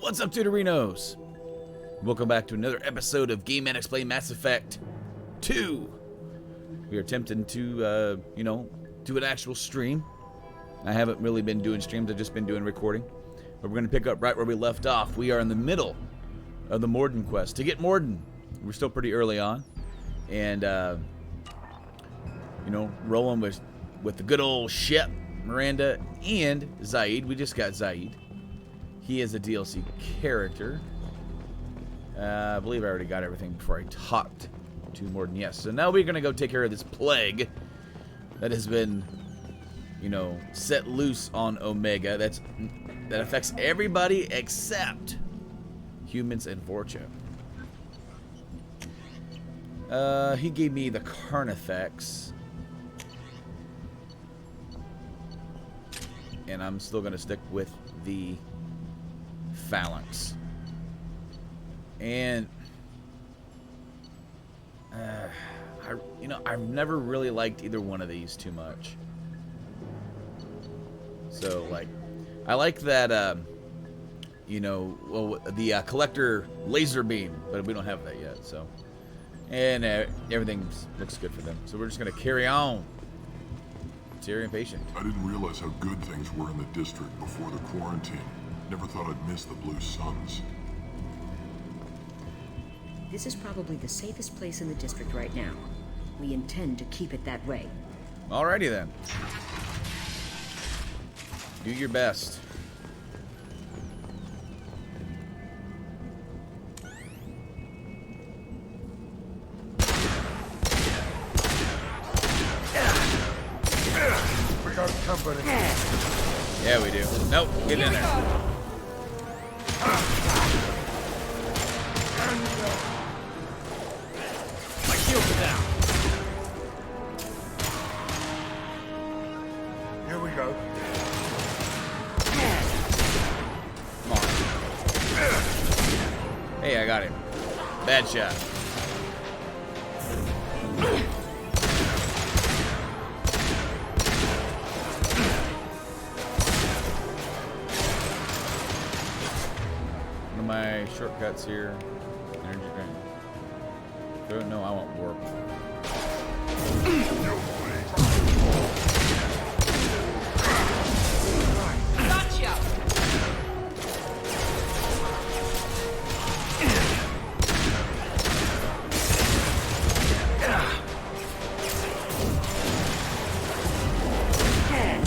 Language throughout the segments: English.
What's up, Tutorinos? Welcome back to another episode of Game Addicts Play Mass Effect 2. We are attempting to, do an actual stream. I haven't really been doing streams, I've just been doing recording. But we're going to pick up right where we left off. We are in the middle of the Mordin quest. To get Mordin, we're still pretty early on. And, rolling with the good old ship, Miranda, and Zaid. We just got Zaid. He is a DLC character. I believe I already got everything before I talked to Mordin. Yes, so now we're going to go take care of this plague that has been, set loose on Omega. That affects everybody except humans and Vorcha. He gave me the Carnifex. And I'm still going to stick with the Phalanx. And I've never really liked either one of these too much. So I like that the collector laser beam, but we don't have that yet. So and everything looks good for them. So we're just gonna carry on. Terry and patient. I didn't realize how good things were in the district before the quarantine. Never thought I'd miss the Blue Suns. This is probably the safest place in the district right now. We intend to keep it that way. Alrighty then. Do your best. We got company. Yeah, we do. Nope, get in there. My shields are down. Here we go. Come on. Hey, I got him. Bad shot. One of my shortcuts here. Energy drain. No, I want warp. Gotcha.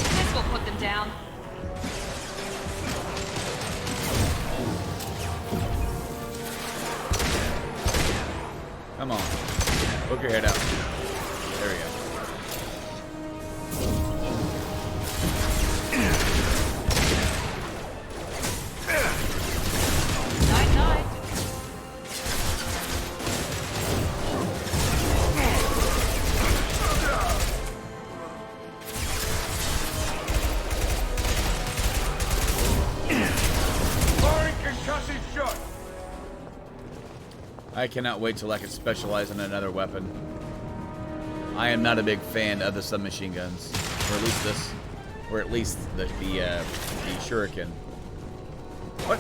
This will put them down. Come on. Poke your head out. There we go. Night, night. Firing concussive shot. I cannot wait till I can specialize in another weapon. I am not a big fan of the submachine guns, or at least this, or at least the shuriken. What?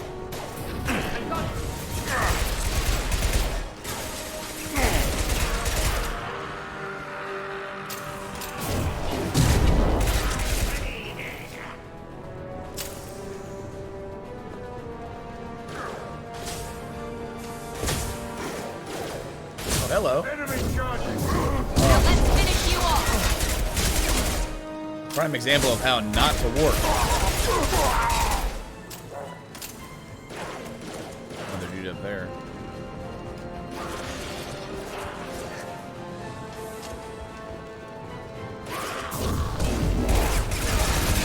Oh, hello. Enemy charging. Let's finish you off. Prime example of how not to work. Another dude up there.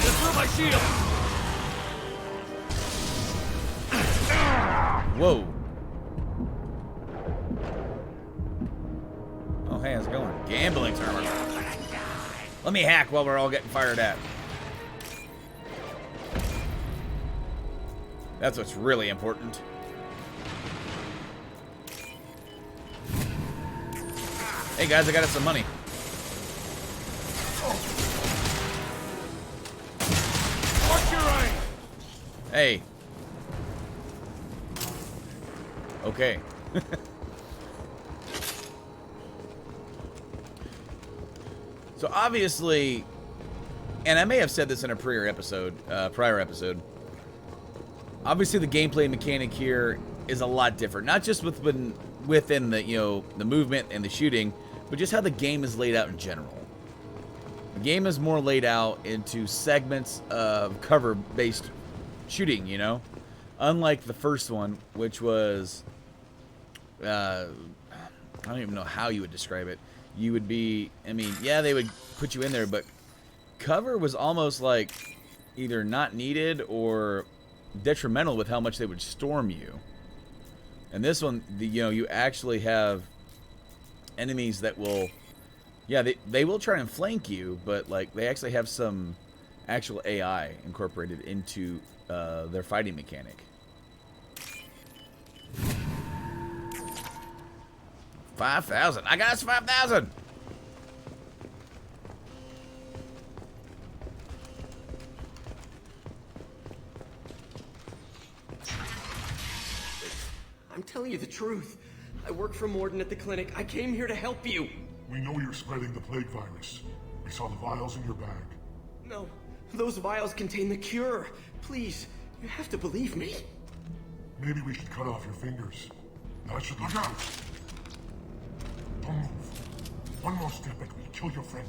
Just through my shield. Whoa. Oh, hey, how's it going? Gambling tournament. Let me hack while we're all getting fired at. That's what's really important. Hey guys, I got us some money. Watch your aim. Hey. Okay. So obviously, and I may have said this in a prior episode, obviously the gameplay mechanic here is a lot different. Not just within the, you know, the movement and the shooting, but just how the game is laid out in general. The game is more laid out into segments of cover-based shooting, you know? Unlike the first one, which was, I don't even know how you would describe it. You would be, I mean, yeah, they would put you in there, but cover was almost like either not needed or detrimental with how much they would storm you. And this one, you know, you actually have enemies that will, yeah, they will try and flank you, but like they actually have some actual AI incorporated into their fighting mechanic. 5,000. I got us 5,000. I'm telling you the truth. I work for Mordin at the clinic. I came here to help you. We know you're spreading the plague virus. We saw the vials in your bag. No, those vials contain the cure. Please, you have to believe me. Maybe we should cut off your fingers. That should look out. Don't move. One more step and we'll kill your friend.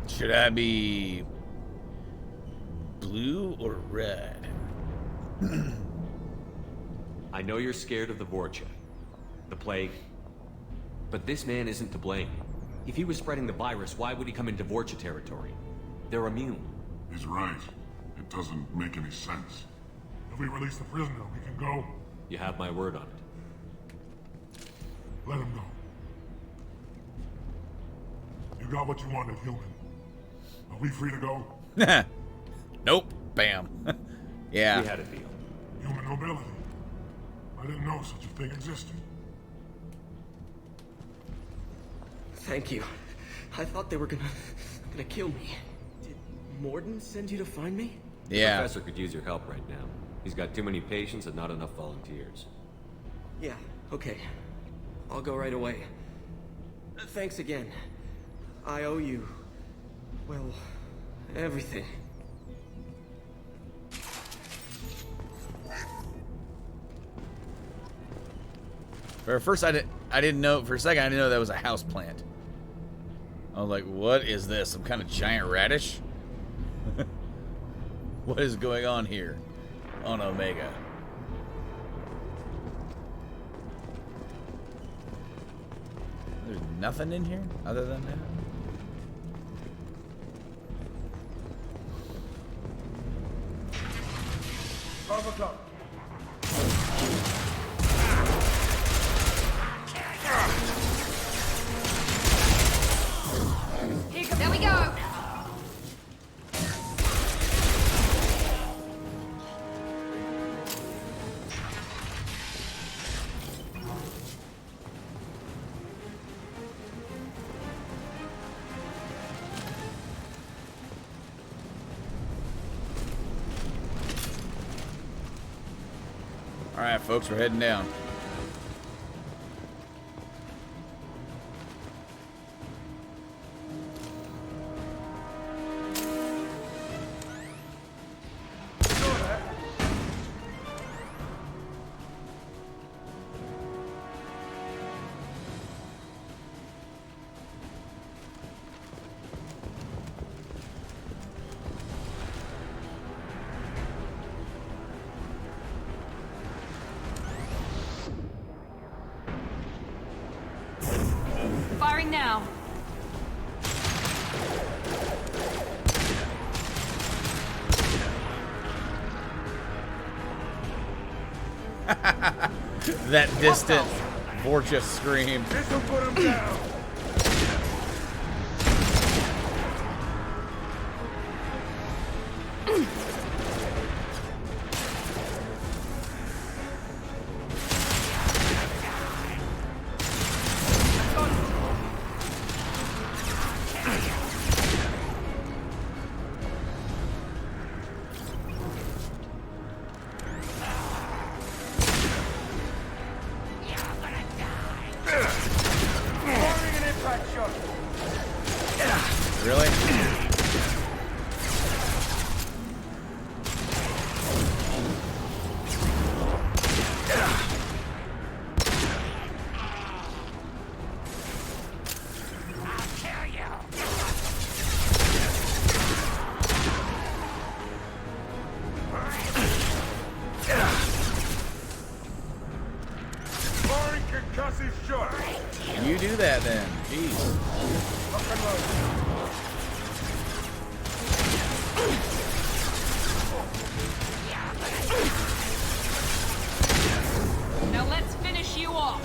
Should I be blue or red? I know you're scared of the Vorcha, the plague, but this man isn't to blame. If he was spreading the virus, why would he come into Vorcha territory? They're immune. He's right. It doesn't make any sense. If we release the prisoner, we can go. You have my word on it. Let him go. You got what you wanted, human. Are we free to go? Nope. Bam. Yeah. We had a deal. Human nobility. I didn't know such a thing existed. Thank you. I thought they were gonna kill me. Did Mordin send you to find me? Yeah. The professor could use your help right now. He's got too many patients and not enough volunteers. Yeah, okay. I'll go right away. Thanks again. I owe you, well, everything. For first, I didn't know. For a second, I didn't know that was a house plant. I was like, "What is this? Some kind of giant radish? What is going on here on Omega?" There's nothing in here other than that. There we go. All right, folks, we're heading down. Firing now. That distant Vorcha scream. This'll put him down. You do that then. Jeez. Now let's finish you off.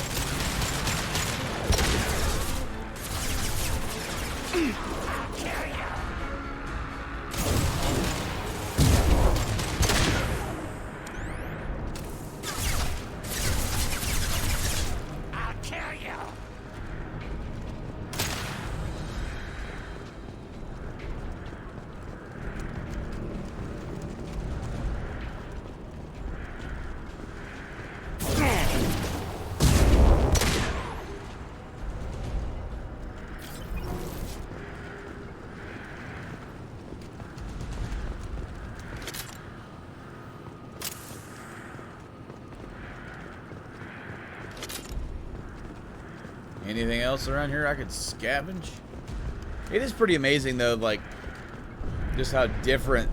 Anything else around here I could scavenge? It is pretty amazing though, like just how different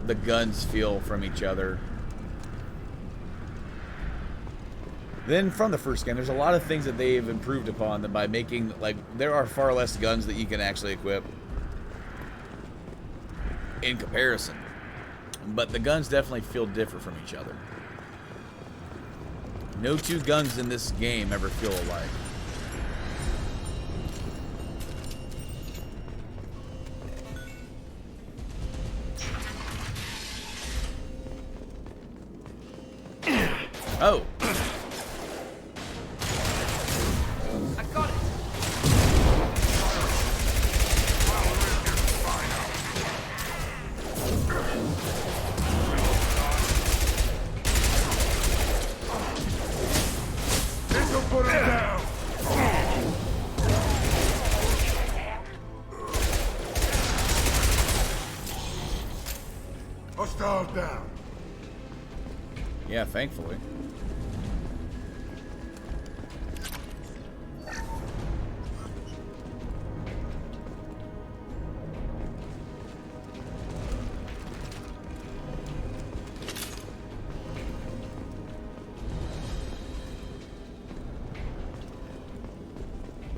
the guns feel from each other. Then from the first game, there's a lot of things that they've improved upon that by making, like, there are far less guns that you can actually equip in comparison. But the guns definitely feel different from each other. No two guns in this game ever feel alike. Oh! I got it. This'll put him down. Hostiles down. Yeah, thankfully.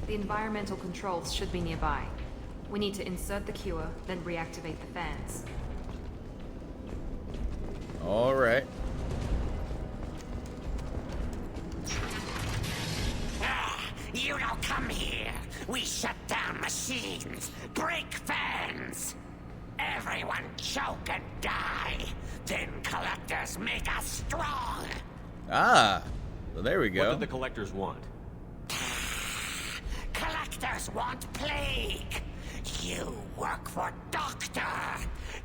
The environmental controls should be nearby. We need to insert the cure, then reactivate the fans. All right. You don't come here. We shut down machines, break fans. Everyone choke and die. Then collectors make us strong. Ah, well, there we What go. did the collectors want? Collectors want plague. You work for Doctor.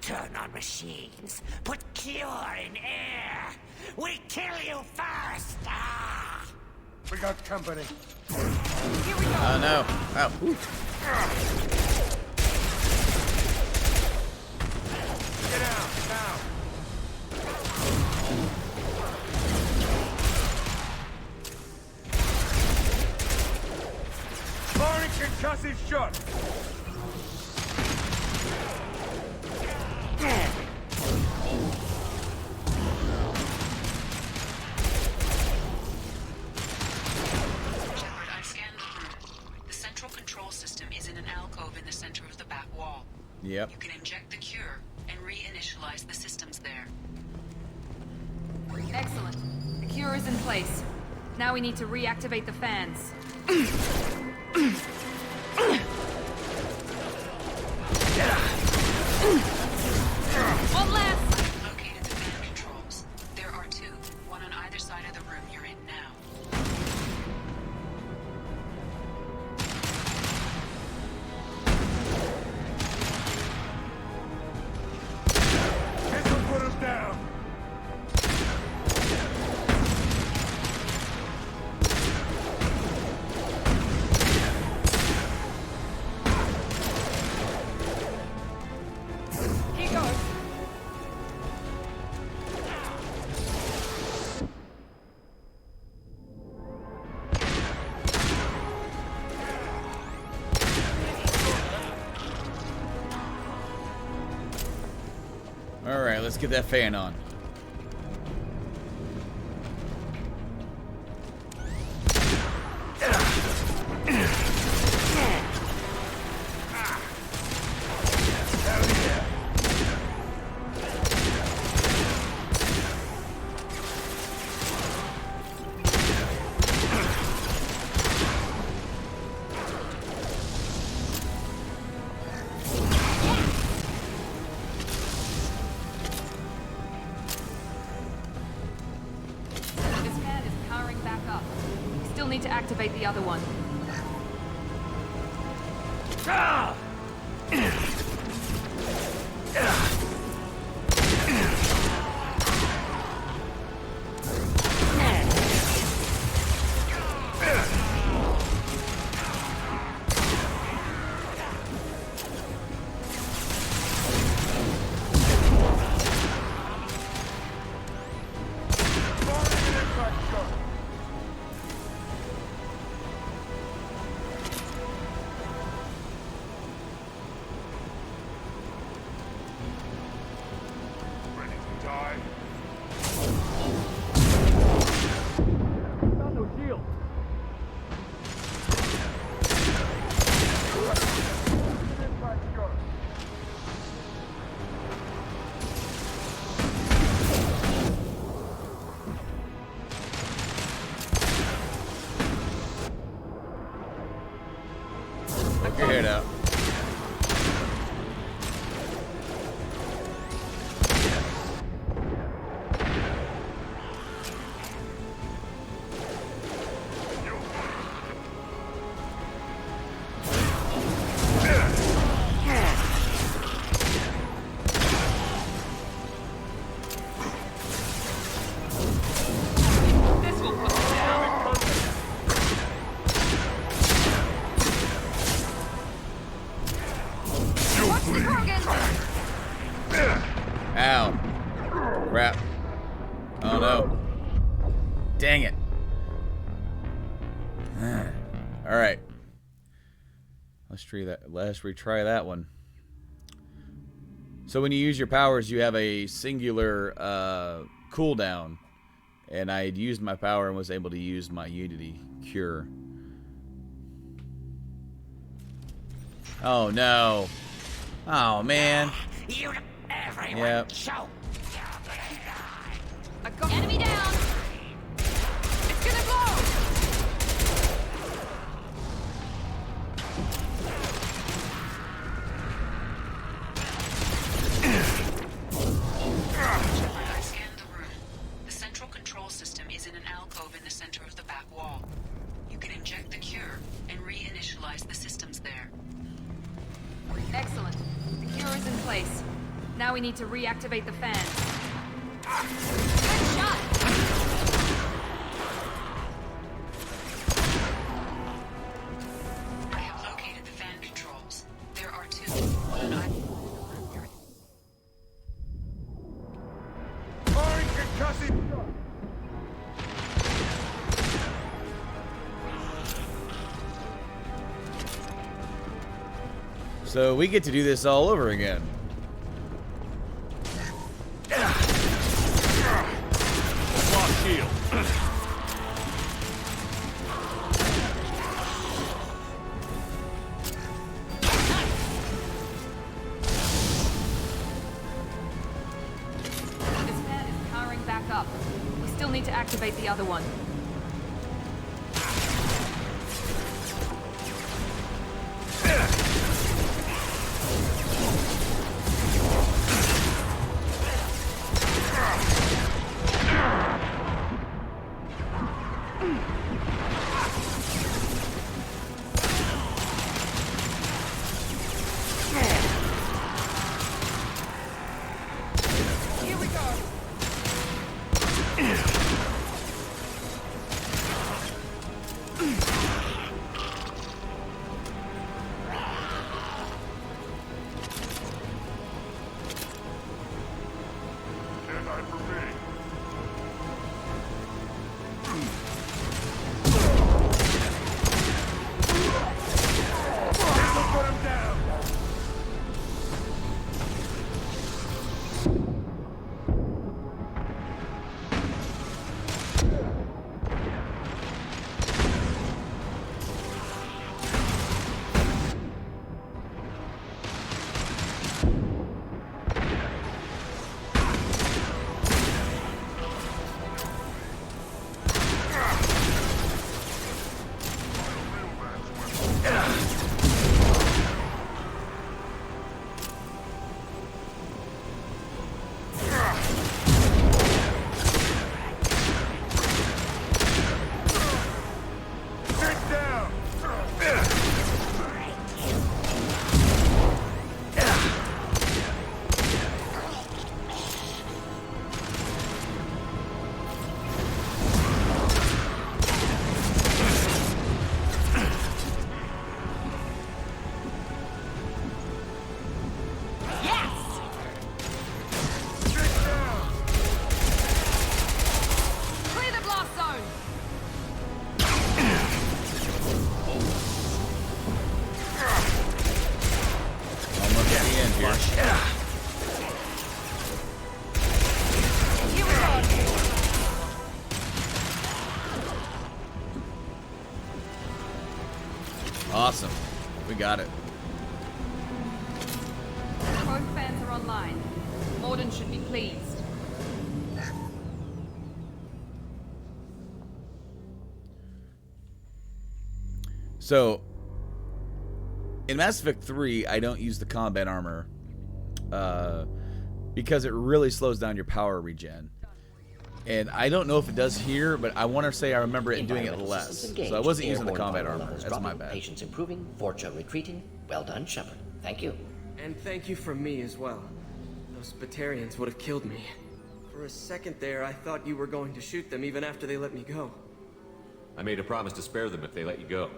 Turn on machines. Put cure in air. We kill you first. Ah. We got company. Here we go. Oh no. Oh, ooh. Get out now. Barney concusses shut. Shepard, I've scanned the room. The central control system is in an alcove in the center of the back wall. Yep. You can inject the cure and reinitialize the systems there. Excellent. The cure is in place. Now we need to reactivate the fans. One last! Located the fan controls. There are two, one on either side of the room you're in now. This'll put him down. Here goes. All right, let's get that fan on. need to activate the other one. Ready to die? Poke your head out. This will put them down. Watch the Krogan! Ow. Crap. Oh no. Dang it. Alright. Let's retry that one. So when you use your powers, you have a singular cooldown. And I had used my power and was able to use my Unity Cure. Oh no. Oh man. You, everyone, Yep. choke. I got enemy down. It's gonna blow. I scanned the room. The central control system is in an alcove in the center of the back wall. You can inject the cure and reinitialize the systems there. Excellent. The cure is in place. Now we need to reactivate the fans. Good shot! I have located the fan controls. There are two. One I... Firing concussive! So we get to do this all over again. Lock shield. This fan is powering back up. We still need to activate the other one. Here we go. Stand by for me. Put him down! Awesome. We got it. Both fans are online. Mordin should be pleased. So, in Mass Effect 3, I don't use the combat armor because it really slows down your power regen. And I don't know if it does here, but I want to say I remember it doing it less. So I wasn't using the combat armor. That's my bad. Patients improving, Vorcha retreating. Well done, Shepard. Thank you. And thank you from me as well. Those Batarians would have killed me. For a second there, I thought you were going to shoot them even after they let me go. I made a promise to spare them if they let you go.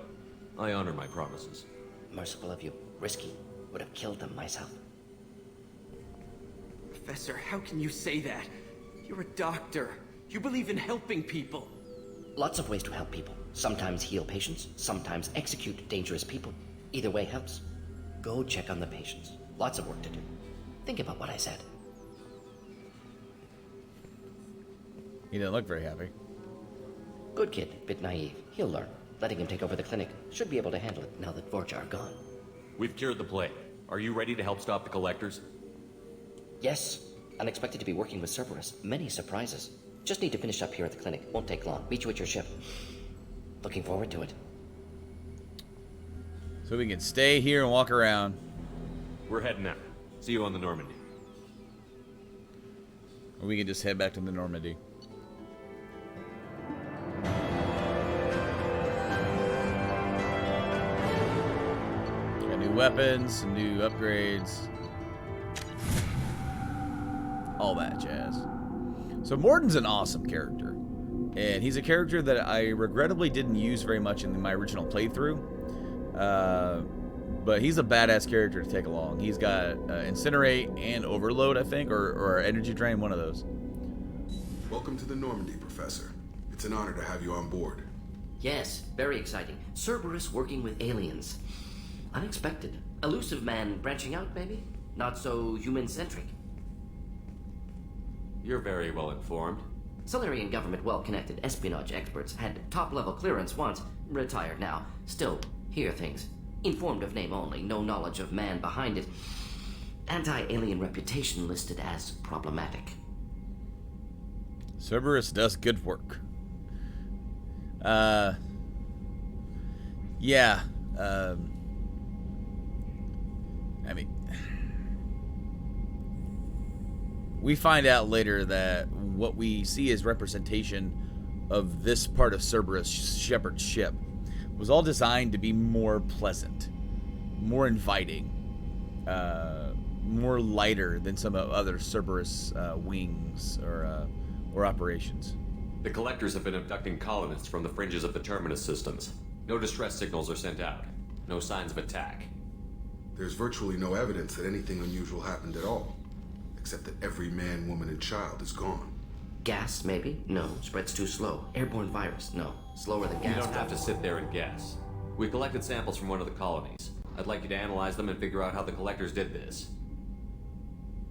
I honor my promises. Merciful of you. Risky. Would have killed them myself. Professor, how can you say that? You're a doctor. You believe in helping people. Lots of ways to help people. Sometimes heal patients, sometimes execute dangerous people. Either way helps. Go check on the patients. Lots of work to do. Think about what I said. He didn't look very happy. Good kid, bit naive. He'll learn. Letting him take over the clinic. Should be able to handle it now that Vorcha are gone. We've cured the plague. Are you ready to help stop the Collectors? Yes. Unexpected to be working with Cerberus. Many surprises. Just need to finish up here at the clinic. Won't take long. Meet you at your ship. Looking forward to it. So we can stay here and walk around. We're heading out. See you on the Normandy. Or we can just head back to the Normandy. Got new weapons, new upgrades. All that jazz. So Mordin's an awesome character. And he's a character that I regrettably didn't use very much in my original playthrough. But he's a badass character to take along. He's got Incinerate and Overload, I think, or Energy Drain, one of those. Welcome to the Normandy, Professor. It's an honor to have you on board. Yes, very exciting. Cerberus working with aliens. Unexpected. Elusive man branching out, maybe? Not so human-centric. You're very well informed. Solarian government well-connected espionage experts had top-level clearance once. Retired now. Still, hear things. Informed of name only, no knowledge of man behind it. Anti-alien reputation listed as problematic. Cerberus does good work. Yeah. I mean, we find out later that what we see as representation of this part of Cerberus, Shepard's ship, was all designed to be more pleasant, more inviting, more lighter than some of other Cerberus wings or operations. The Collectors have been abducting colonists from the fringes of the Terminus systems. No distress signals are sent out. No signs of attack. There's virtually no evidence that anything unusual happened at all. Except that every man, woman, and child is gone. Gas, maybe? No. Spreads too slow. Airborne virus? No. Slower than gas. You don't have to sit there and guess. We collected samples from one of the colonies. I'd like you to analyze them and figure out how the Collectors did this.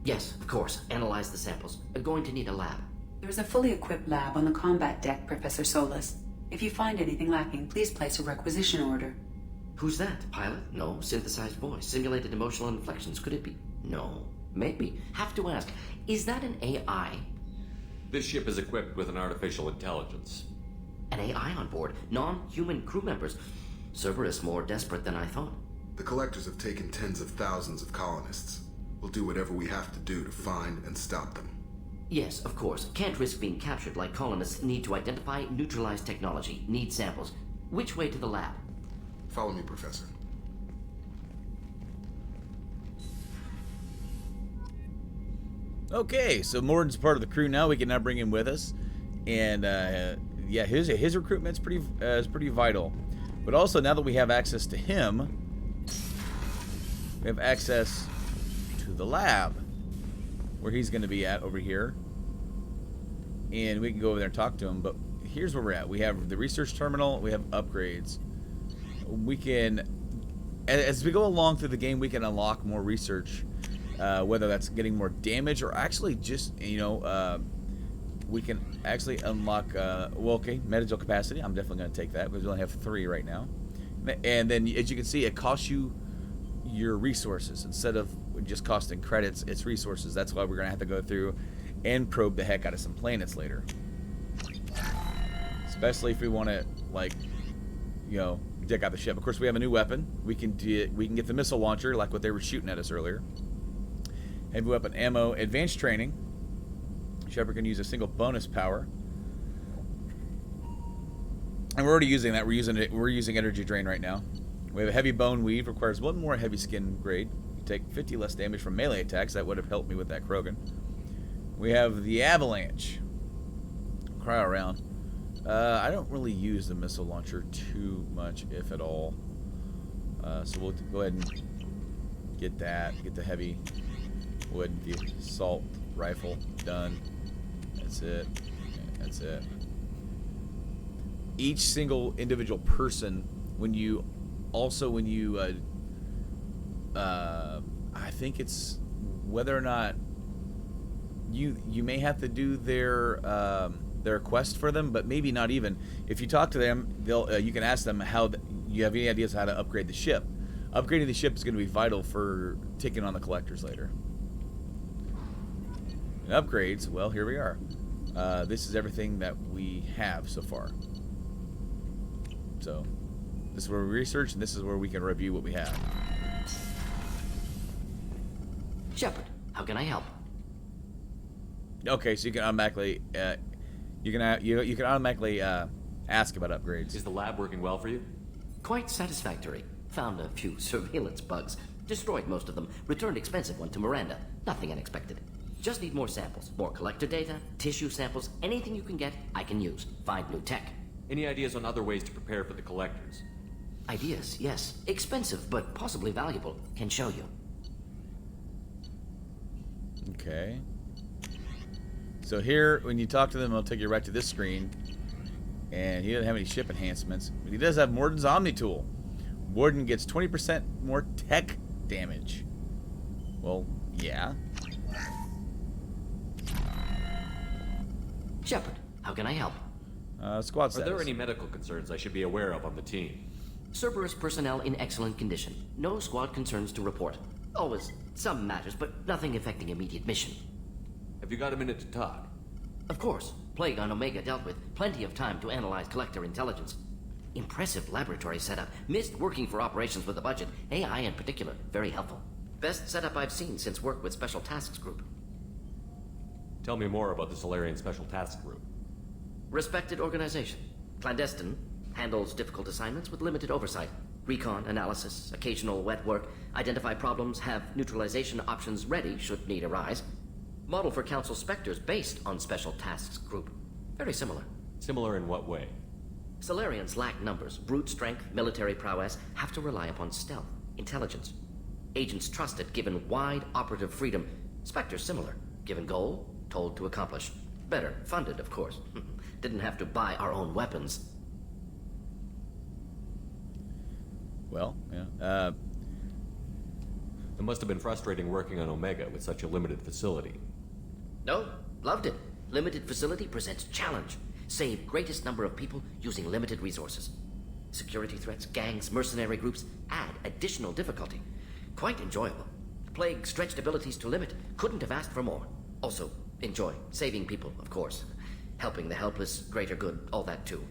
Yes, of course. Analyze the samples. Going to need a lab. There's a fully equipped lab on the combat deck, Professor Solis. If you find anything lacking, please place a requisition order. Who's that? Pilot? No. Synthesized voice. Simulated emotional inflections. Could it be? No. Maybe. Have to ask. Is that an AI? This ship is equipped with an artificial intelligence. An AI on board? Non-human crew members? Cerberus more desperate than I thought. The Collectors have taken tens of thousands of colonists. We'll do whatever we have to do to find and stop them. Yes, of course. Can't risk being captured like colonists need to identify, neutralize technology, need samples. Which way to the lab? Follow me, Professor. Okay, so Mordin's part of the crew now. We can now bring him with us, and yeah, his recruitment's pretty vital. But also, now that we have access to him, we have access to the lab where he's going to be at over here, and we can go over there and talk to him. But here's where we're at. We have the research terminal. We have upgrades. We can, as we go along through the game, we can unlock more research. Whether that's getting more damage or actually just, we can actually unlock, medical capacity. I'm definitely going to take that because we only have 3 right now. And then, as you can see, it costs you your resources. Instead of just costing credits, it's resources. That's why we're going to have to go through and probe the heck out of some planets later. Especially if we want to, like, you know, dig out the ship. Of course, we have a new weapon. We can get the missile launcher, like what they were shooting at us earlier. Heavy weapon ammo, advanced training. Shepard can use a single bonus power. And we're already using that. We're using energy drain right now. We have a heavy bone weave, requires one more heavy skin grade. You take 50 less damage from melee attacks. That would have helped me with that Krogan. We have the avalanche. Cryo round. I don't really use the missile launcher too much, if at all. So we'll go ahead and get that. Get the heavy wood, the assault rifle done. That's it. That's it. Each single individual person, when you I think it's whether or not you may have to do their quest for them, but maybe not even. If you talk to them, they'll you can ask them how you have any ideas how to upgrade the ship. Upgrading the ship is going to be vital for taking on the collectors later. And upgrades, well, here we are. This is everything that we have so far. So, this is where we research, and this is where we can review what we have. Shepard, how can I help? Okay, so you can automatically you can automatically ask about upgrades. Is the lab working well for you? Quite satisfactory. Found a few surveillance bugs. Destroyed most of them. Returned expensive one to Miranda. Nothing unexpected. Just need more samples. More collector data, tissue samples, anything you can get, I can use. Find new tech. Any ideas on other ways to prepare for the collectors? Ideas, yes. Expensive, but possibly valuable. Can show you. Okay. So here, when you talk to them, it'll take you right to this screen. And he doesn't have any ship enhancements. But he does have Mordin's Omni Tool. Mordin gets 20% more tech damage. Well, yeah. Shepard, how can I help? Squad status. Are there any medical concerns I should be aware of on the team? Cerberus personnel in excellent condition. No squad concerns to report. Always some matters, but nothing affecting immediate mission. Have you got a minute to talk? Of course. Plague on Omega dealt with. Plenty of time to analyze collector intelligence. Impressive laboratory setup. Missed working for operations with a budget. AI in particular. Very helpful. Best setup I've seen since work with Special Tasks Group. Tell me more about the Solarian Special Tasks Group. Respected organization. Clandestine. Handles difficult assignments with limited oversight. Recon, analysis, occasional wet work. Identify problems, have neutralization options ready should need arise. Model for Council Spectres based on Special Tasks Group. Very similar. Similar in what way? Solarians lack numbers, brute strength, military prowess, have to rely upon stealth, intelligence. Agents trusted, given wide operative freedom. Spectres similar, given goal, told to accomplish. Better, funded, of course. Didn't have to buy our own weapons. Well, yeah. It must have been frustrating working on Omega with such a limited facility. No, loved it. Limited facility presents challenge. Save greatest number of people using limited resources. Security threats, gangs, mercenary groups add additional difficulty. Quite enjoyable. Plague stretched abilities to limit. Couldn't have asked for more. Also, enjoy. Saving people, of course. Helping the helpless, greater good, all that too.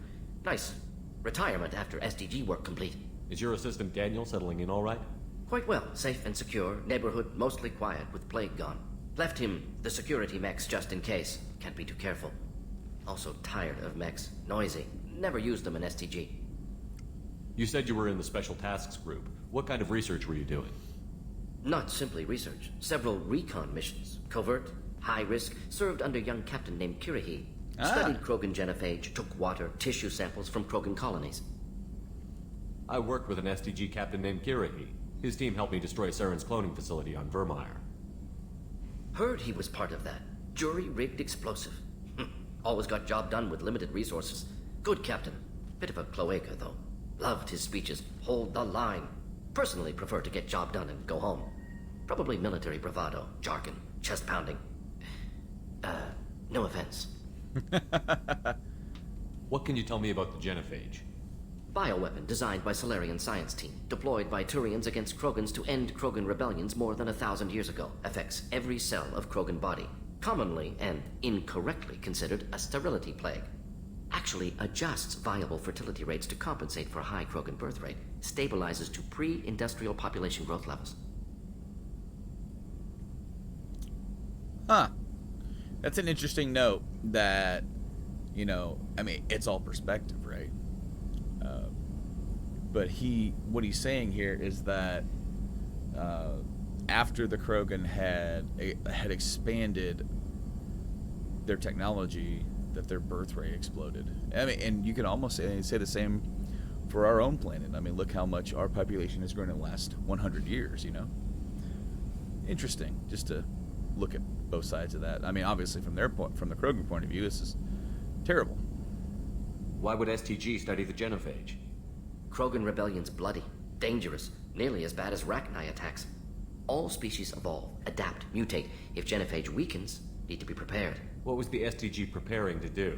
Nice. Retirement after SDG work complete. Is your assistant Daniel settling in all right? Quite well. Safe and secure. Neighborhood mostly quiet with Plague gone. Left him the security mechs just in case. Can't be too careful. Also tired of mechs. Noisy. Never used them in STG. You said you were in the Special Tasks Group. What kind of research were you doing? Not simply research. Several recon missions. Covert, high risk, served under young captain named Kirahi. Studied Krogan genophage, took water, tissue samples from Krogan colonies. I worked with an STG captain named Kirahi. His team helped me destroy Saren's cloning facility on Vermeer. Heard he was part of that. Jury-rigged explosive. Always got job done with limited resources. Good captain. Bit of a cloaca, though. Loved his speeches. Hold the line. Personally prefer to get job done and go home. Probably military bravado, jargon, chest pounding. No offense. What can you tell me about the genophage? Bioweapon designed by Solarian science team, deployed by Turians against Krogans to end Krogan rebellions more than 1,000 years ago. Affects every cell of Krogan body. Commonly and incorrectly considered a sterility plague. Actually adjusts viable fertility rates to compensate for a high Krogan birth rate. Stabilizes to pre-industrial population growth levels. Huh. That's an interesting note that, you know, I mean, it's all perspective, right? But what he's saying here is that after the Krogan had expanded their technology, that their birth rate exploded. I mean, and you can almost say the same for our own planet. I mean, look how much our population has grown in the last 100 years, you know? Interesting, just to look at both sides of that. I mean, obviously from the Krogan point of view, this is terrible. Why would STG study the genophage? Krogan rebellion's bloody, dangerous, nearly as bad as Rachni attacks. All species evolve, adapt, mutate. If genophage weakens, need to be prepared. What was the STG preparing to do?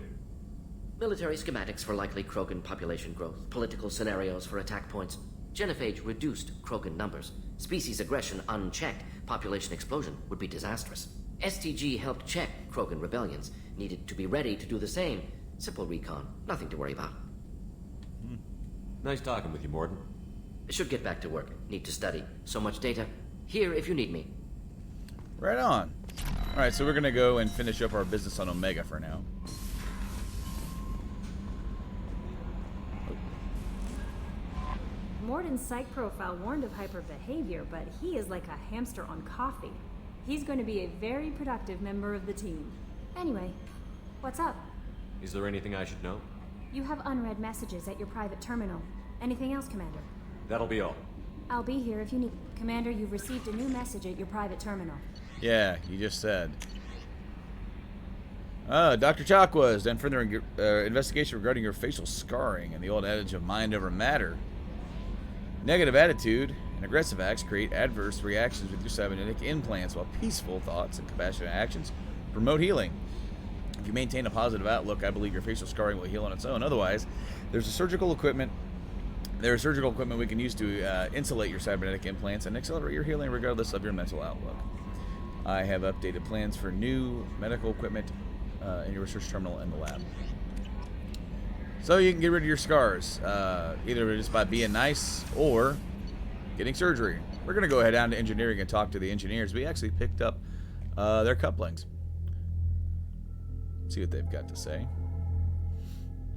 Military schematics for likely Krogan population growth, political scenarios for attack points. Genophage reduced Krogan numbers. Species aggression unchecked, population explosion would be disastrous. STG helped check Krogan rebellions, needed to be ready to do the same. Simple recon, nothing to worry about. Nice talking with you, Mordin. Should get back to work. Need to study. So much data. Here if you need me. Right on. Alright, so we're going to go and finish up our business on Omega for now. Mordin's psych profile warned of hyperbehavior, but he is like a hamster on coffee. He's going to be a very productive member of the team. Anyway, what's up? Is there anything I should know? You have unread messages at your private terminal. Anything else, Commander? That'll be all. I'll be here if you need. Commander, you've received a new message at your private terminal. Yeah, you just said. Dr. Chakwa has done further investigation regarding your facial scarring and the old adage of mind over matter. Negative attitude and aggressive acts create adverse reactions with your cybernetic implants, while peaceful thoughts and compassionate actions promote healing. If you maintain a positive outlook, I believe your facial scarring will heal on its own. Otherwise, there's surgical equipment we can use to insulate your cybernetic implants and accelerate your healing regardless of your mental outlook. I have updated plans for new medical equipment in your research terminal in the lab. So you can get rid of your scars, either just by being nice or getting surgery. We're going to go ahead down to engineering and talk to the engineers. We actually picked up their couplings. See what they've got to say.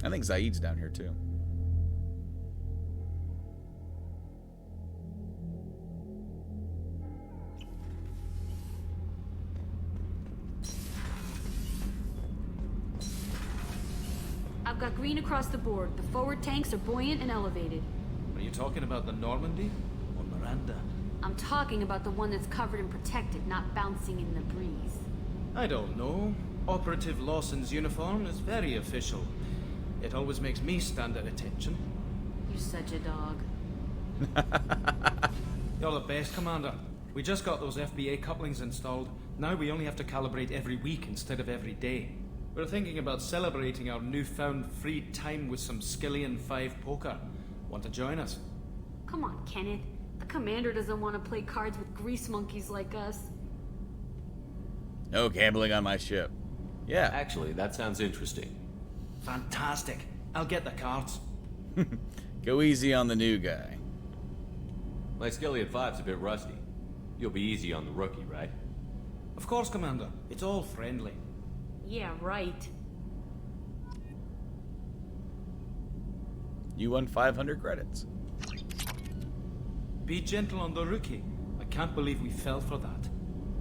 I think Zaid's down here too. I've got green across the board. The forward tanks are buoyant and elevated. Are you talking about the Normandy or Miranda? I'm talking about the one that's covered and protected, not bouncing in the breeze. I don't know. Operative Lawson's uniform is very official. It always makes me stand at attention. You're such a dog. You're the best, Commander. We just got those FBA couplings installed. Now we only have to calibrate every week instead of every day. We're thinking about celebrating our newfound free time with some Skillian 5 poker. Want to join us? Come on, Kenneth. The Commander doesn't want to play cards with grease monkeys like us. No gambling on my ship. Yeah. Actually, that sounds interesting. Fantastic. I'll get the cards. Go easy on the new guy. My Skillian 5's a bit rusty. You'll be easy on the rookie, right? Of course, Commander. It's all friendly. Yeah, right. You won 500 credits. Be gentle on the rookie. I can't believe we fell for that.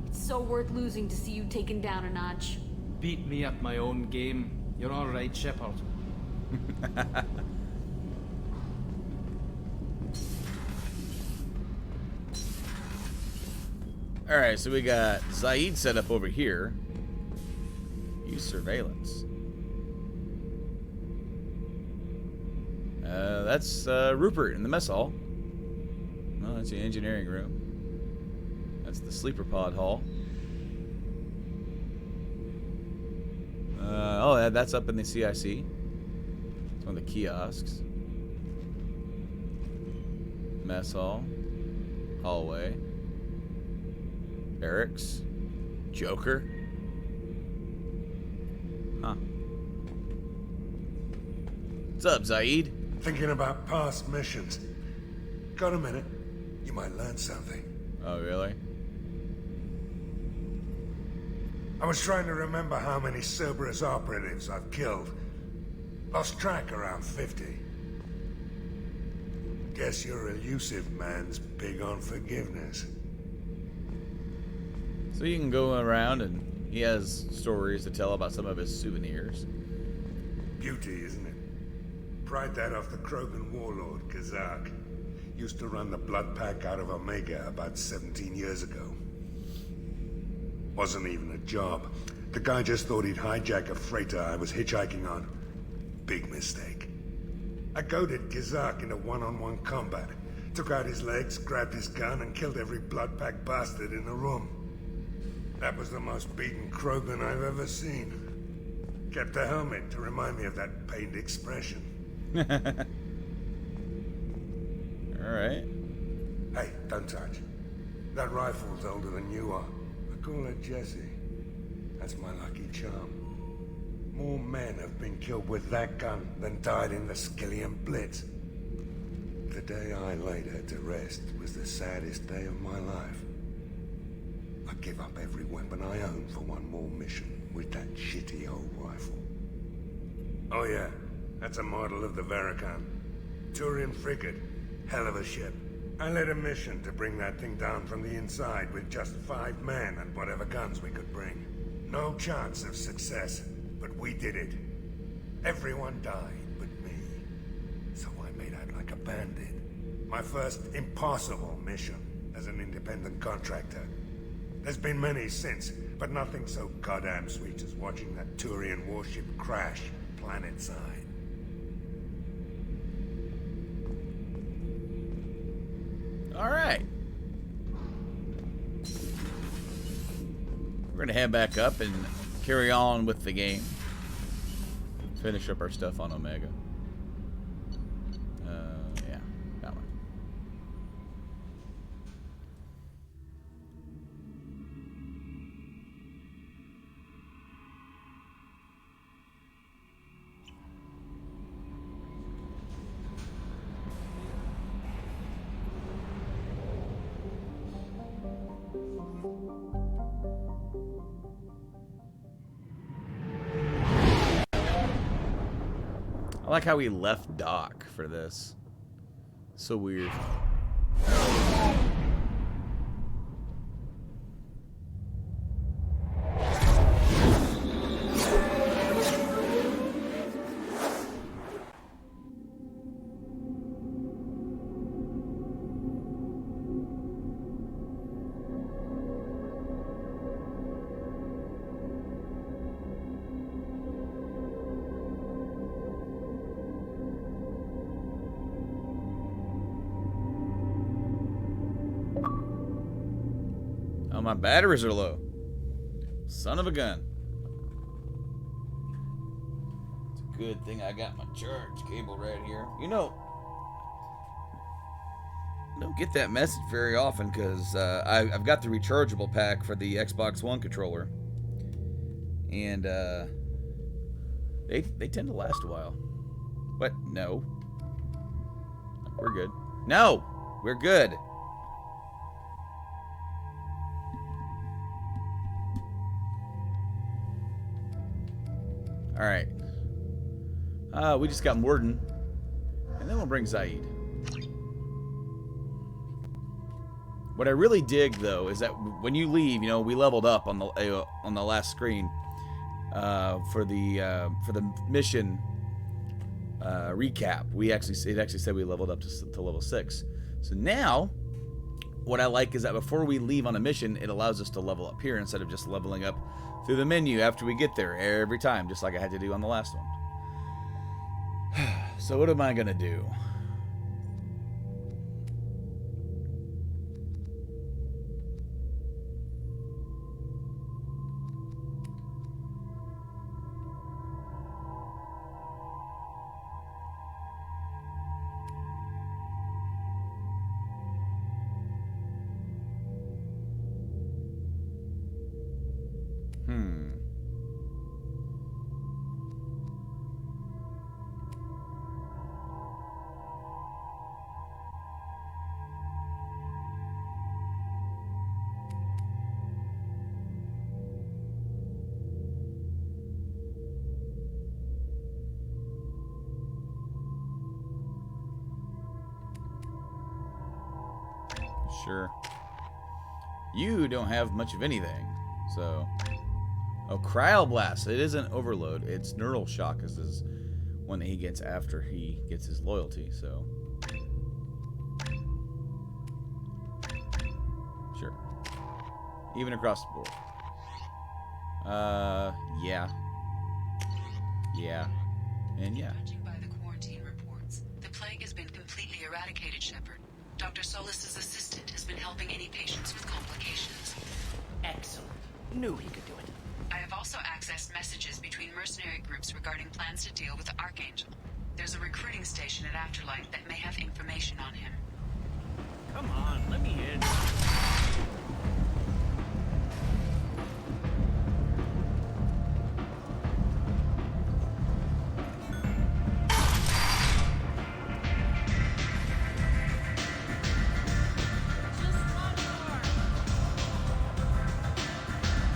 It's so worth losing to see you taken down a notch. Beat me at my own game. You're all right, Shepard. Alright, so we got Zaid set up over here. Use surveillance. That's Rupert in the mess hall. Oh, that's the engineering room. That's the sleeper pod hall. That's up in the CIC. It's one of the kiosks. Mess hall. Hallway. Barracks. Joker. Huh. What's up, Zaid? Thinking about past missions. Got a minute? You might learn something. Oh, really? I was trying to remember how many Cerberus operatives I've killed. Lost track around 50. Guess your elusive man's big on forgiveness. So you can go around and he has stories to tell about some of his souvenirs. Beauty, isn't it? Pried that off the Krogan warlord, Kazak. Used to run the blood pack out of Omega about 17 years ago. Wasn't even a job. The guy just thought he'd hijack a freighter I was hitchhiking on. Big mistake. I goaded Kazak into one-on-one combat. Took out his legs, grabbed his gun, and killed every blood pack bastard in the room. That was the most beaten Krogan I've ever seen. Kept a helmet to remind me of that pained expression. Alright. Hey, don't touch. That rifle's older than you are. I call her Jessie. That's my lucky charm. More men have been killed with that gun than died in the Skillian Blitz. The day I laid her to rest was the saddest day of my life. I give up every weapon I own for one more mission with that shitty old rifle. Oh yeah, that's a model of the Veracon. Turian frigate. Hell of a ship. I led a mission to bring that thing down from the inside with just 5 men and whatever guns we could bring. No chance of success, but we did it. Everyone died but me. So I made out like a bandit. My first impossible mission as an independent contractor. There's been many since, but nothing so goddamn sweet as watching that Turian warship crash planet-side. Alright. We're going to head back up and carry on with the game. Finish up our stuff on Omega. Yeah, that one. I like how he left Doc for this. So weird. Oh, my batteries are low. Son of a gun. It's a good thing I got my charge cable right here. You know, I don't get that message very often because I've got the rechargeable pack for the Xbox One controller. And they tend to last a while. But no. We're good. No! We're good. Alright. We just got Mordin. And then we'll bring Zaid. What I really dig, though, is that when you leave, you know, we leveled up on the last screen for the mission recap. It actually said we leveled up to level 6. So now, what I like is that before we leave on a mission, it allows us to level up here instead of just leveling up through the menu after we get there every time, just like I had to do on the last one. So what am I gonna do? Sure. You don't have much of anything, so... Oh, Cryoblast. It isn't Overload. It's Neural Shock is his one that he gets after he gets his loyalty, so... Sure. Even across the board. Yeah. Yeah. And yeah. Judging by the quarantine reports, the plague has been completely eradicated, Shepard. Dr. Solis's assistant has been helping any patients with complications. Excellent. Knew he could do it. I have also accessed messages between mercenary groups regarding plans to deal with the Archangel. There's a recruiting station at Afterlight that may have information on him. Come on, let me in.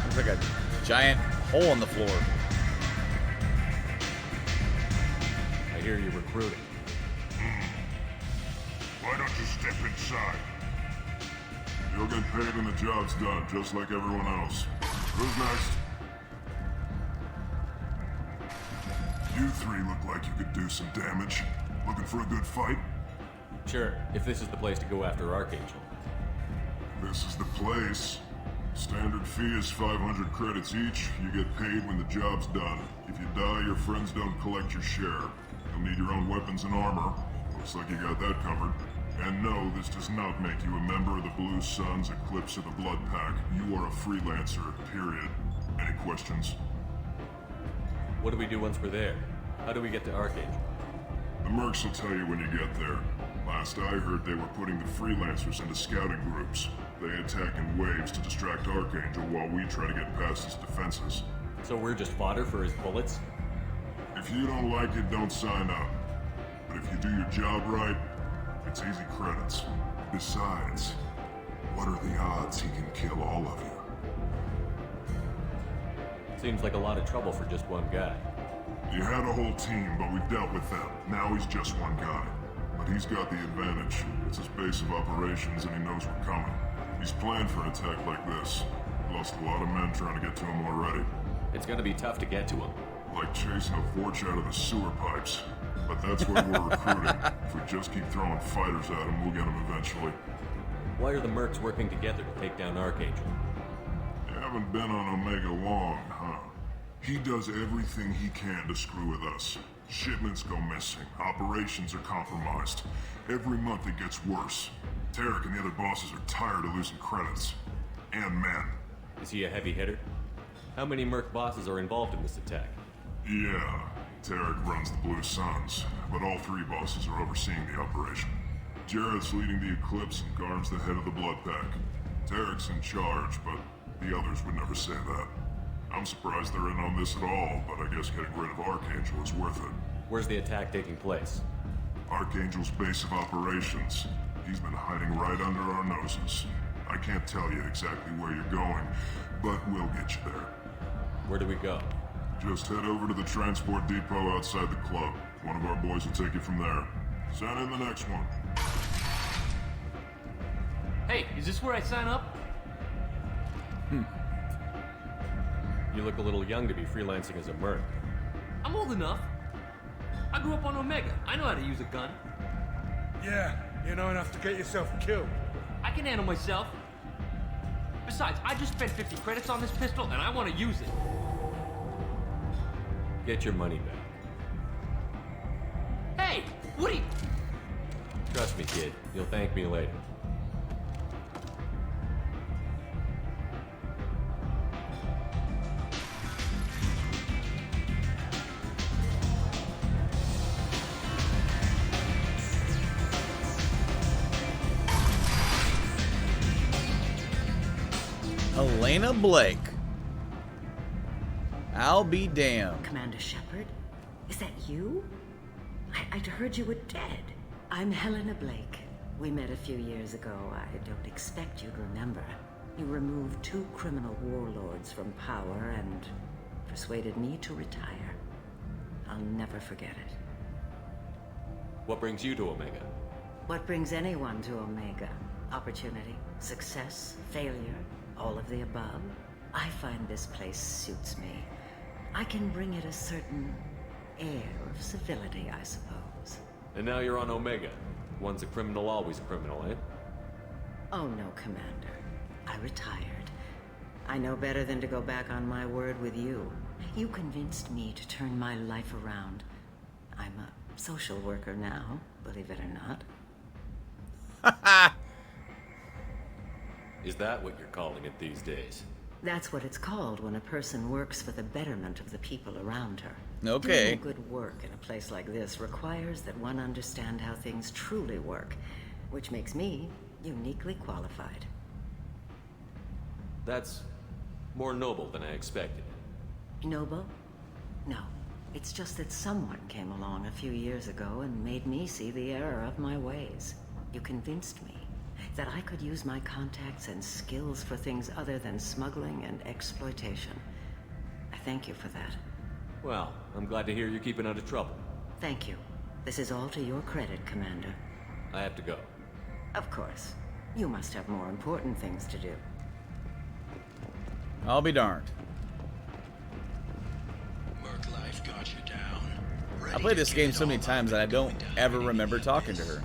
Looks like a giant hole in the floor. I hear you're recruiting. Why don't you step inside? You'll get paid when the job's done, just like everyone else. Who's next? You three look like you could do some damage. Looking for a good fight? Sure, if this is the place to go after Archangel. This is the place. Standard fee is 500 credits each. You get paid when the job's done. If you die, your friends don't collect your share. You'll need your own weapons and armor. Looks like you got that covered. And no, this does not make you a member of the Blue Suns, Eclipse, or the Blood Pack. You are a freelancer, period. Any questions? What do we do once we're there? How do we get to Archangel? The mercs will tell you when you get there. Last I heard, they were putting the freelancers into scouting groups. They attack in waves to distract Archangel while we try to get past his defenses. So we're just fodder for his bullets? If you don't like it, don't sign up. But if you do your job right, it's easy credits. Besides, what are the odds he can kill all of you? Seems like a lot of trouble for just one guy. You had a whole team, but we've dealt with them. Now he's just one guy. But he's got the advantage. It's his base of operations and he knows we're coming. He's planned for an attack like this. Lost a lot of men trying to get to him already. It's gonna be tough to get to him. Like chasing a Vorch out of the sewer pipes. But that's what we're recruiting. If we just keep throwing fighters at him, we'll get him eventually. Why are the mercs working together to take down Archangel? You haven't been on Omega long, huh? He does everything he can to screw with us. Shipments go missing. Operations are compromised. Every month it gets worse. Tarek and the other bosses are tired of losing credits. And men. Is he a heavy hitter? How many merc bosses are involved in this attack? Yeah. Tarek runs the Blue Suns, but all three bosses are overseeing the operation. Jarrett's leading the Eclipse and Garm's the head of the Blood Pack. Tarek's in charge, but the others would never say that. I'm surprised they're in on this at all, but I guess getting rid of Archangel is worth it. Where's the attack taking place? Archangel's base of operations. He's been hiding right under our noses. I can't tell you exactly where you're going, but we'll get you there. Where do we go? Just head over to the transport depot outside the club. One of our boys will take you from there. Send in the next one. Hey, is this where I sign up? You look a little young to be freelancing as a merc. I'm old enough. I grew up on Omega. I know how to use a gun. Yeah, you know enough to get yourself killed. I can handle myself. Besides, I just spent 50 credits on this pistol and I want to use it. Get your money back. Hey, what are you... Trust me, kid. You'll thank me later. Elena Blake. I'll be damned. Commander Shepard? Is that you? I'd heard you were dead. I'm Helena Blake. We met a few years ago. I don't expect you to remember. You removed 2 criminal warlords from power and persuaded me to retire. I'll never forget it. What brings you to Omega? What brings anyone to Omega? Opportunity, success, failure, all of the above. I find this place suits me. I can bring it a certain air of civility, I suppose. And now you're on Omega. Once a criminal, always a criminal, eh? Oh no, Commander. I retired. I know better than to go back on my word with you. You convinced me to turn my life around. I'm a social worker now, believe it or not. Is that what you're calling it these days? That's what it's called when a person works for the betterment of the people around her. Okay. Doing good work in a place like this requires that one understand how things truly work, which makes me uniquely qualified. That's more noble than I expected. Noble? No. It's just that someone came along a few years ago and made me see the error of my ways. You convinced me that I could use my contacts and skills for things other than smuggling and exploitation. I thank you for that. Well, I'm glad to hear you're keeping out of trouble. Thank you. This is all to your credit, Commander. I have to go. Of course. You must have more important things to do. I'll be darned. Merc life got you down. I played this game so many times that I don't ever remember talking to her.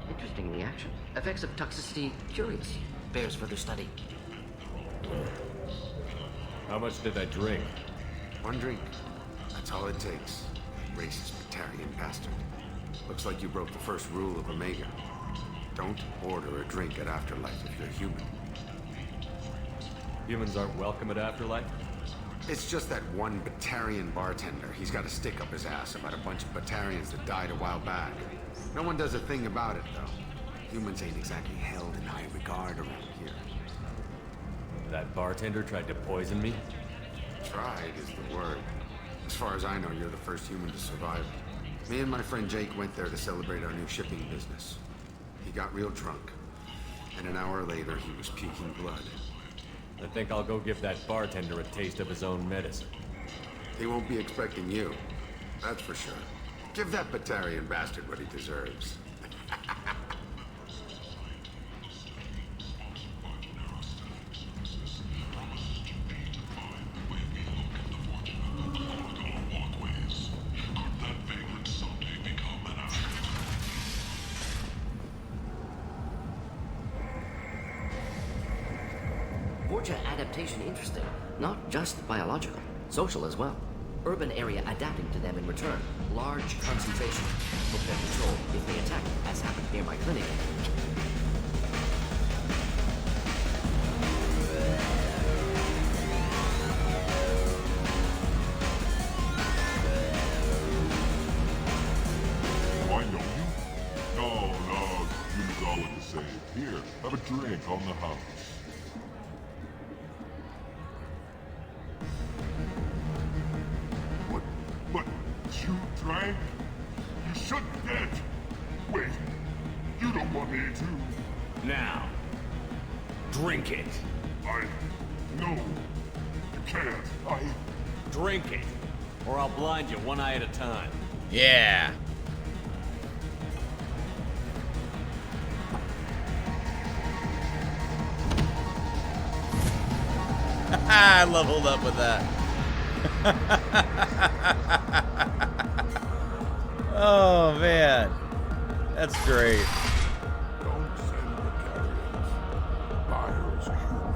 Interesting reaction. Effects of toxicity, curious. Bears further study. How much did I drink? One drink. That's all it takes. Racist Batarian bastard. Looks like you broke the first rule of Omega. Don't order a drink at Afterlife if you're human. Humans aren't welcome at Afterlife? It's just that one Batarian bartender. He's got a stick up his ass about a bunch of Batarians that died a while back. No one does a thing about it, though. Humans ain't exactly held in high regard around here. That bartender tried to poison me? Tried is the word. As far as I know, you're the first human to survive. Me and my friend Jake went there to celebrate our new shipping business. He got real drunk, and an hour later he was puking blood. I think I'll go give that bartender a taste of his own medicine. He won't be expecting you, that's for sure. Give that Batarian bastard what he deserves. Vorcha adaptation interesting. Not just biological, social as well. Urban area adapting to them in return. Large concentration. Hope they're controlled if they attack, as happened near my clinic. Do I know you? No, humans all look the same. Here, have a drink on the house. But you drank? You should be dead. Wait, you don't want me to. Now, drink it. No, you can't. Drink it, or I'll blind you one eye at a time. Yeah. I leveled up with that. Oh man, that's great. Don't send Batarians. Buyers human.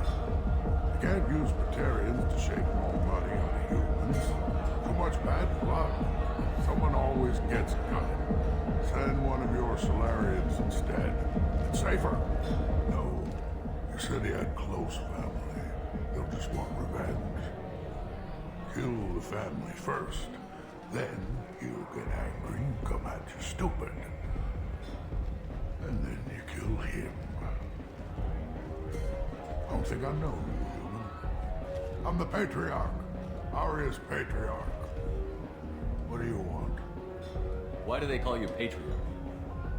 You can't use Batarians to shake more money out of humans. Too much bad blood. Someone always gets cut. Send one of your Solarians instead. It's safer. No, you said he had close family. They'll just want revenge. Kill the family first. Then he'll get angry and come at you stupid. And then you kill him. I don't think I know you, human. I'm the Patriarch. Aria's Patriarch. What do you want? Why do they call you Patriarch?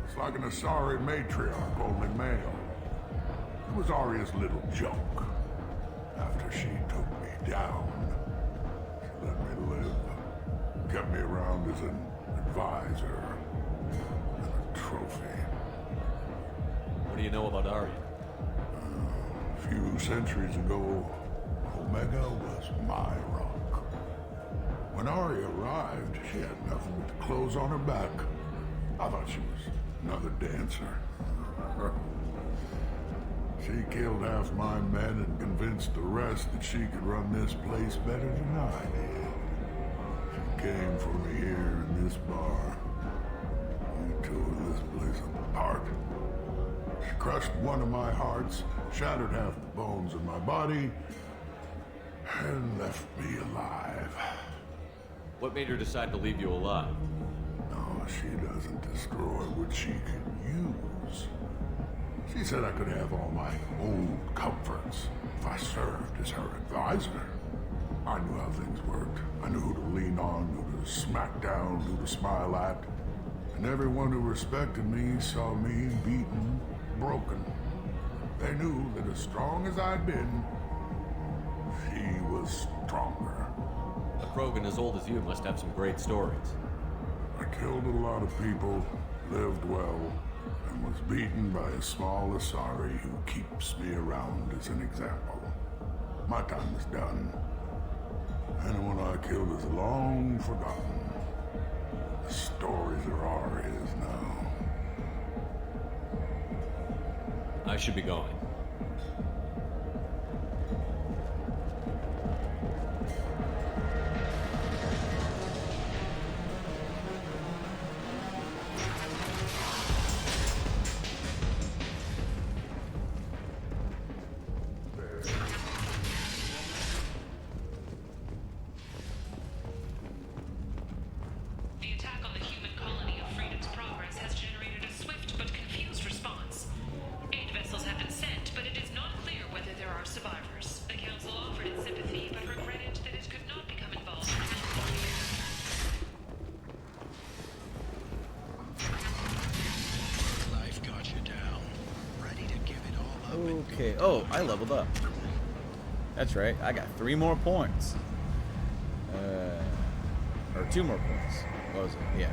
It's like an Asari matriarch, only male. It was Aria's little joke. After she took me down, she let me live. Kept me around as an advisor and a trophy. What do you know about Arya? A few centuries ago, Omega was my rock. When Arya arrived, she had nothing but the clothes on her back. I thought she was another dancer. She killed half my men and convinced the rest that she could run this place better than I did. She came for me here in this bar. We tore this place apart. She crushed one of my hearts, shattered half the bones in my body, and left me alive. What made her decide to leave you alive? No, she doesn't destroy what she can use. She said I could have all my old comforts if I served as her advisor. I knew how things worked. I knew who to lean on, who to smack down, who to smile at. And everyone who respected me saw me beaten, broken. They knew that as strong as I'd been, she was stronger. A Krogan as old as you must have some great stories. I killed a lot of people, lived well, and was beaten by a small Asari who keeps me around as an example. My time is done. Anyone I killed is long forgotten. The stories are Aria's now. I should be going. The attack on the human colony of Freedom's Progress has generated a swift but confused response. 8 vessels have been sent, but it is not clear whether there are survivors. The Council offered its sympathy, but regretted that it could not become involved. Life got you down. Ready to give it all up. Okay. Oh, I leveled up. That's right. I got 3 more points. Or 2 more points. What was it? Yeah.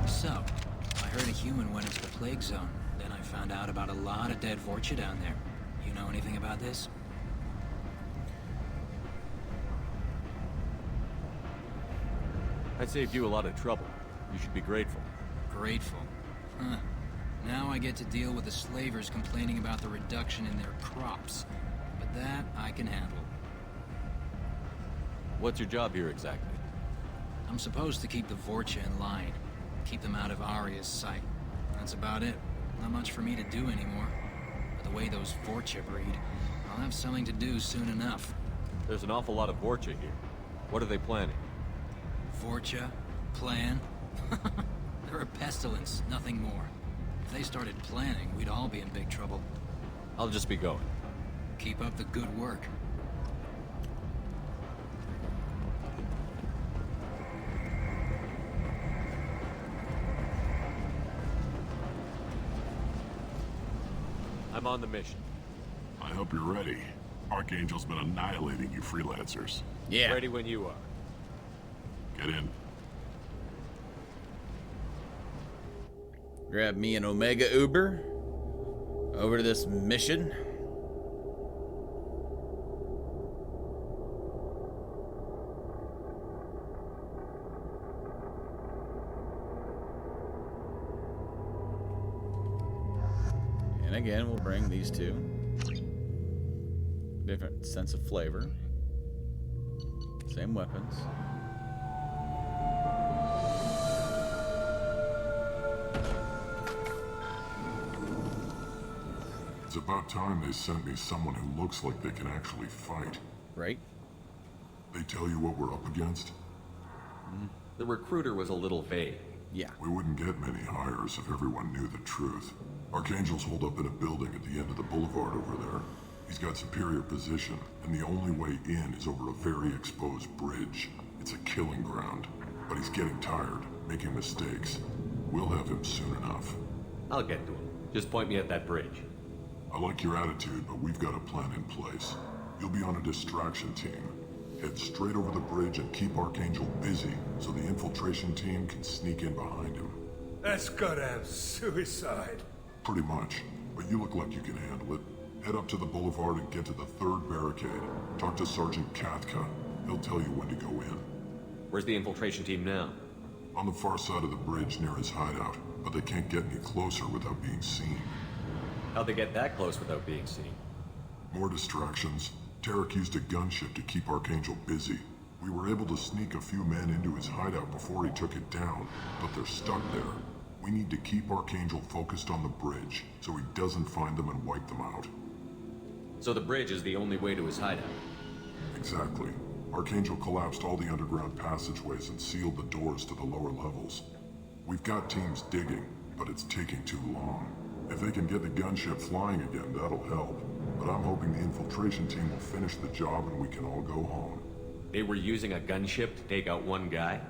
So, I heard a human went into the plague zone. Then I found out about a lot of dead Vorcha down there. You know anything about this? I saved you a lot of trouble. You should be grateful. Grateful. Huh. Now I get to deal with the slavers complaining about the reduction in their crops. But that I can handle. What's your job here exactly? I'm supposed to keep the Vorcha in line. Keep them out of Aria's sight. That's about it. Not much for me to do anymore. But the way those Vorcha breed, I'll have something to do soon enough. There's an awful lot of Vorcha here. What are they planning? Vorcha? Plan? They're a pestilence, nothing more. If they started planning, we'd all be in big trouble. I'll just be going. Keep up the good work. I'm on the mission. I hope you're ready. Archangel's been annihilating you freelancers. Yeah. Ready when you are. Get in. Grab me an Omega Uber. Over to this mission. And again, we'll bring these two. Different sense of flavor. Same weapons. It's about time they sent me someone who looks like they can actually fight. Right. They tell you what we're up against? The recruiter was a little vague. Yeah. We wouldn't get many hires if everyone knew the truth. Archangel's holed up in a building at the end of the boulevard over there. He's got superior position, and the only way in is over a very exposed bridge. It's a killing ground, but he's getting tired, making mistakes. We'll have him soon enough. I'll get to him. Just point me at that bridge. I like your attitude, but we've got a plan in place. You'll be on a distraction team. Head straight over the bridge and keep Archangel busy so the infiltration team can sneak in behind him. That's goddamn suicide. Pretty much, but you look like you can handle it. Head up to the boulevard and get to the third barricade. Talk to Sergeant Katka. He'll tell you when to go in. Where's the infiltration team now? On the far side of the bridge near his hideout, but they can't get any closer without being seen. How'd they get that close without being seen? More distractions. Tarek used a gunship to keep Archangel busy. We were able to sneak a few men into his hideout before he took it down, but they're stuck there. We need to keep Archangel focused on the bridge, so he doesn't find them and wipe them out. So the bridge is the only way to his hideout? Exactly. Archangel collapsed all the underground passageways and sealed the doors to the lower levels. We've got teams digging, but it's taking too long. If they can get the gunship flying again, that'll help. But I'm hoping the infiltration team will finish the job and we can all go home. They were using a gunship to take out one guy?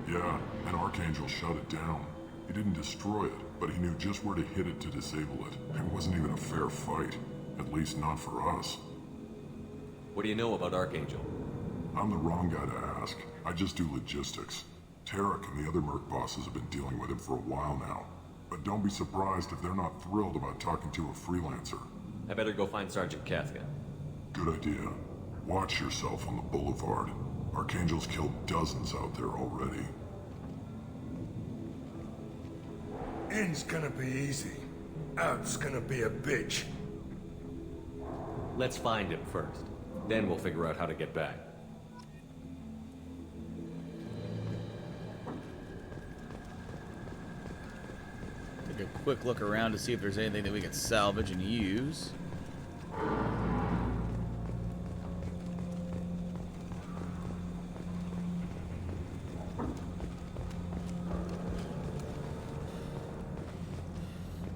Yeah, and Archangel shut it down. He didn't destroy it, but he knew just where to hit it to disable it. It wasn't even a fair fight. At least not for us. What do you know about Archangel? I'm the wrong guy to ask. I just do logistics. Tarek and the other merc bosses have been dealing with him for a while now. But don't be surprised if they're not thrilled about talking to a freelancer. I better go find Sergeant Katka. Good idea. Watch yourself on the boulevard. Archangel's killed dozens out there already. In's gonna be easy. Out's gonna be a bitch. Let's find him first. Then we'll figure out how to get back. Take a quick look around to see if there's anything that we can salvage and use.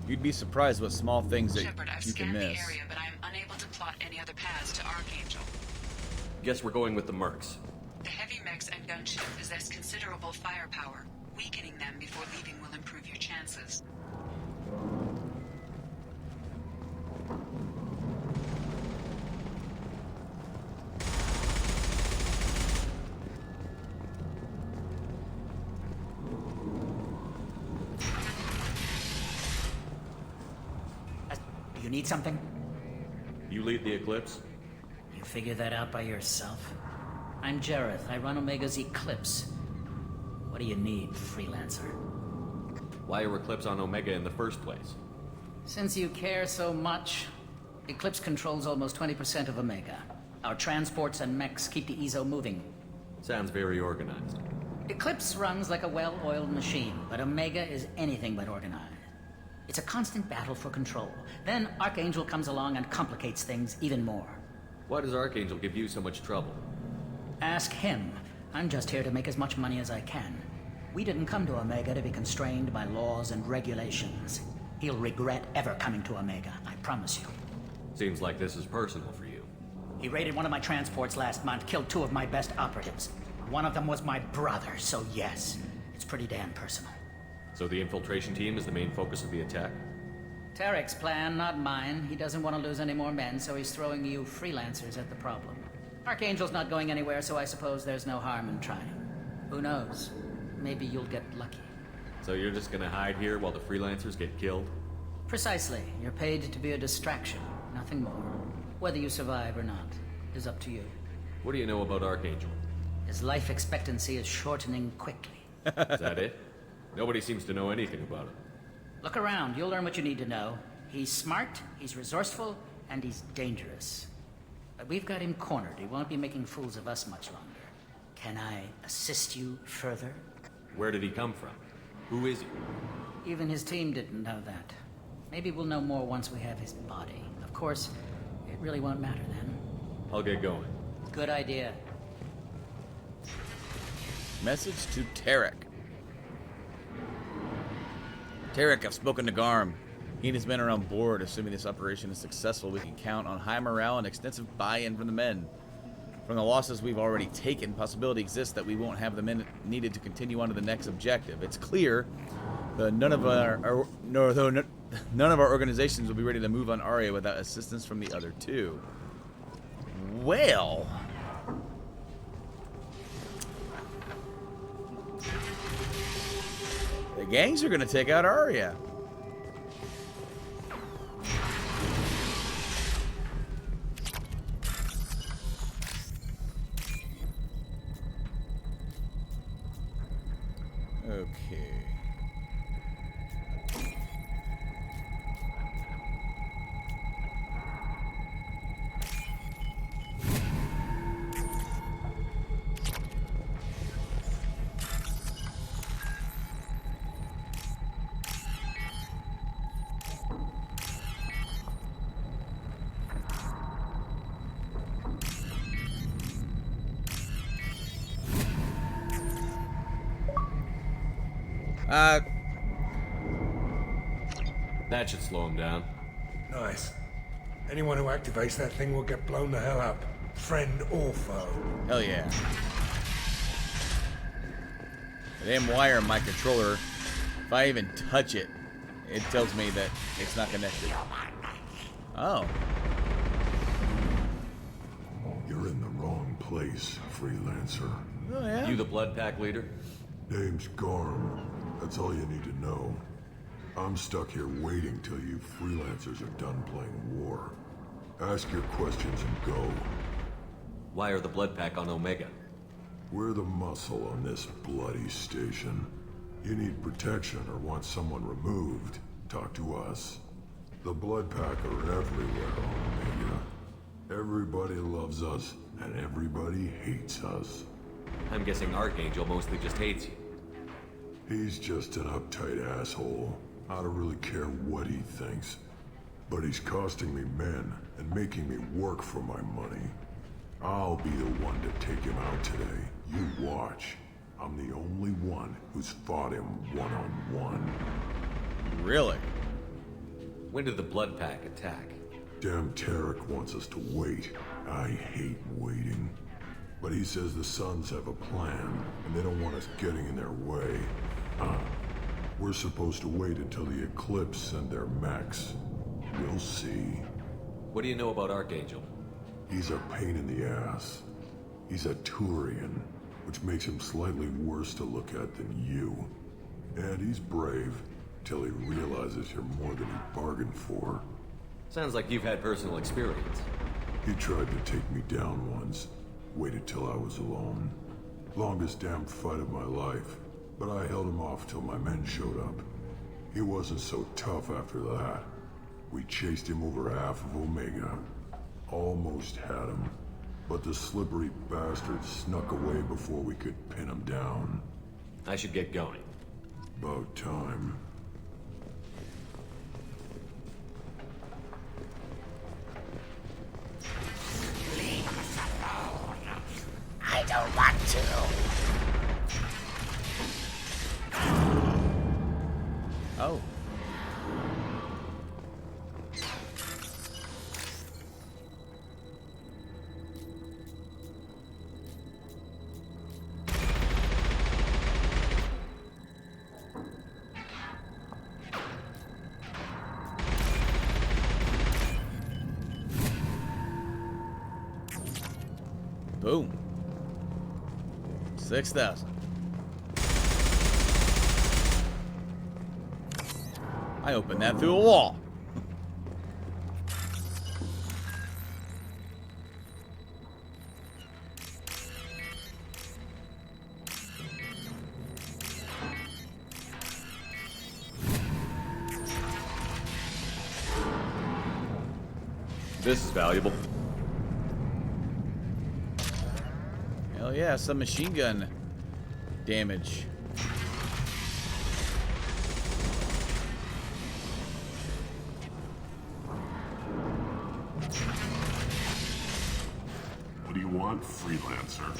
You'd be surprised what small things that Shepard, I've you can scanned the miss. area, but I am unable to plot any other paths to Archangel. Guess we're going with the mercs. The heavy mechs and gunship possess considerable firepower. Weakening them before leaving will improve your chances. You need something? You lead the Eclipse? You figure that out by yourself? I'm Jareth. I run Omega's Eclipse. What do you need, freelancer? Why are Eclipse on Omega in the first place? Since you care so much, Eclipse controls almost 20% of Omega. Our transports and mechs keep the EZO moving. Sounds very organized. Eclipse runs like a well-oiled machine, but Omega is anything but organized. It's a constant battle for control. Then Archangel comes along and complicates things even more. Why does Archangel give you so much trouble? Ask him. I'm just here to make as much money as I can. We didn't come to Omega to be constrained by laws and regulations. He'll regret ever coming to Omega, I promise you. Seems like this is personal for you. He raided one of my transports last month, killed 2 of my best operatives. One of them was my brother, so yes, it's pretty damn personal. So the infiltration team is the main focus of the attack? Tarek's plan, not mine. He doesn't want to lose any more men, so he's throwing you freelancers at the problem. Archangel's not going anywhere, so I suppose there's no harm in trying. Who knows? Maybe you'll get lucky. So you're just gonna hide here while the freelancers get killed? Precisely. You're paid to be a distraction, nothing more. Whether you survive or not is up to you. What do you know about Archangel? His life expectancy is shortening quickly. Is that it? Nobody seems to know anything about him. Look around, you'll learn what you need to know. He's smart, he's resourceful, and he's dangerous. But we've got him cornered. He won't be making fools of us much longer. Can I assist you further? Where did he come from? Who is he? Even his team didn't know that. Maybe we'll know more once we have his body. Of course, it really won't matter then. I'll get going. Good idea. Message to Tarek. Tarek, I've spoken to Garm. He and his men are on board. Assuming this operation is successful, we can count on high morale and extensive buy-in from the men. From the losses we've already taken, possibility exists that we won't have the men needed to continue on to the next objective. It's clear that none of our organizations will be ready to move on Aria without assistance from the other two. Well, the gangs are going to take out Aria. Okay. That should slow him down. Nice. Anyone who activates that thing will get blown the hell up. Friend or foe. Hell yeah. The damn wire on my controller, if I even touch it, it tells me that it's not connected. Oh. You're in the wrong place, freelancer. Oh, yeah? You the Blood Pack leader? Name's Garm. That's all you need to know. I'm stuck here waiting till you freelancers are done playing war. Ask your questions and go. Why are the Blood Pack on Omega? We're the muscle on this bloody station. You need protection or want someone removed, talk to us. The Blood Pack are everywhere on Omega. Everybody loves us, and everybody hates us. I'm guessing Archangel mostly just hates you. He's just an uptight asshole. I don't really care what he thinks. But he's costing me men and making me work for my money. I'll be the one to take him out today. You watch. I'm the only one who's fought him one-on-one. Really? When did the Blood Pack attack? Damn Tarek wants us to wait. I hate waiting. But he says the Suns have a plan, and they don't want us getting in their way. We're supposed to wait until the Eclipse send their mechs. We'll see. What do you know about Archangel? He's a pain in the ass. He's a Turian, which makes him slightly worse to look at than you. And he's brave, till he realizes you're more than he bargained for. Sounds like you've had personal experience. He tried to take me down once. Waited till I was alone. Longest damn fight of my life. But I held him off till my men showed up. He wasn't so tough after that. We chased him over half of Omega. Almost had him. But the slippery bastard snuck away before we could pin him down. I should get going. About time. Leave us alone. I don't want to. Oh. Boom. 6,000. I opened that through a wall. This is valuable. Hell yeah, some machine gun damage. What do you want, freelancer?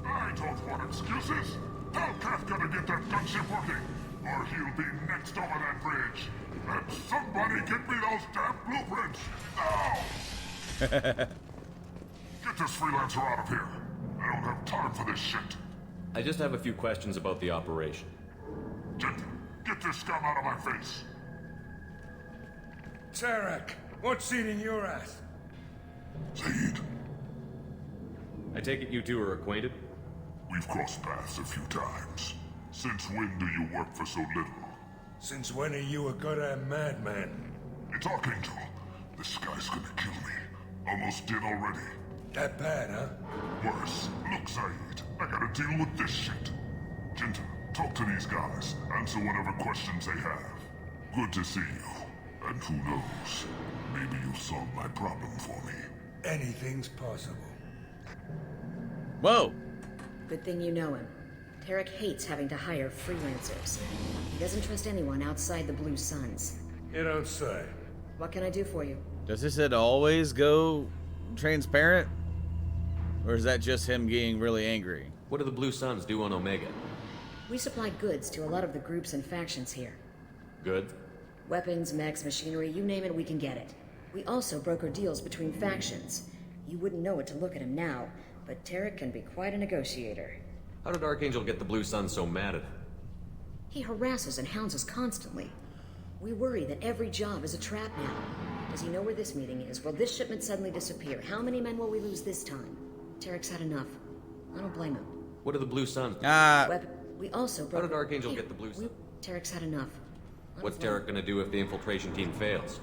I don't want excuses. Tell Kafka to get that gunship working, or he'll be next over that bridge. And somebody get me those damn blueprints now! Get this freelancer out of here. I don't have time for this shit. I just have a few questions about the operation. Get this scum out of my face. Tarek, what's eating your ass? Zaid, I take it you two are acquainted? we've crossed paths a few times. Since when do you work for so little? Since when are you a goddamn madman? It's Archangel. This guy's gonna kill me. Almost did already. That bad, huh? Worse. Look, Zaid, I gotta deal with this shit. Jinta, talk to these guys. Answer whatever questions they have. Good to see you. And who knows? Maybe you'll solve my problem for me. Anything's possible. Whoa! Good thing you know him. Tarek hates having to hire freelancers. He doesn't trust anyone outside the Blue Suns. You don't say. What can I do for you? Does this always go transparent? Or is that just him getting really angry? What do the Blue Suns do on Omega? We supply goods to a lot of the groups and factions here. Good? Weapons, mechs, machinery, you name it, we can get it. We also broker deals between factions. You wouldn't know it to look at him now, but Tarek can be quite a negotiator. How did Archangel get the Blue Suns so mad at him? He harasses and hounds us constantly. We worry that every job is a trap now. Does he know where this meeting is? Will this shipment suddenly disappear? How many men will we lose this time? Tarek's had enough. I don't blame him. What are the Blue Suns? We also broke... How did Archangel get the Blue Suns? Tarek's had enough. What's Tarek gonna do if the infiltration team fails?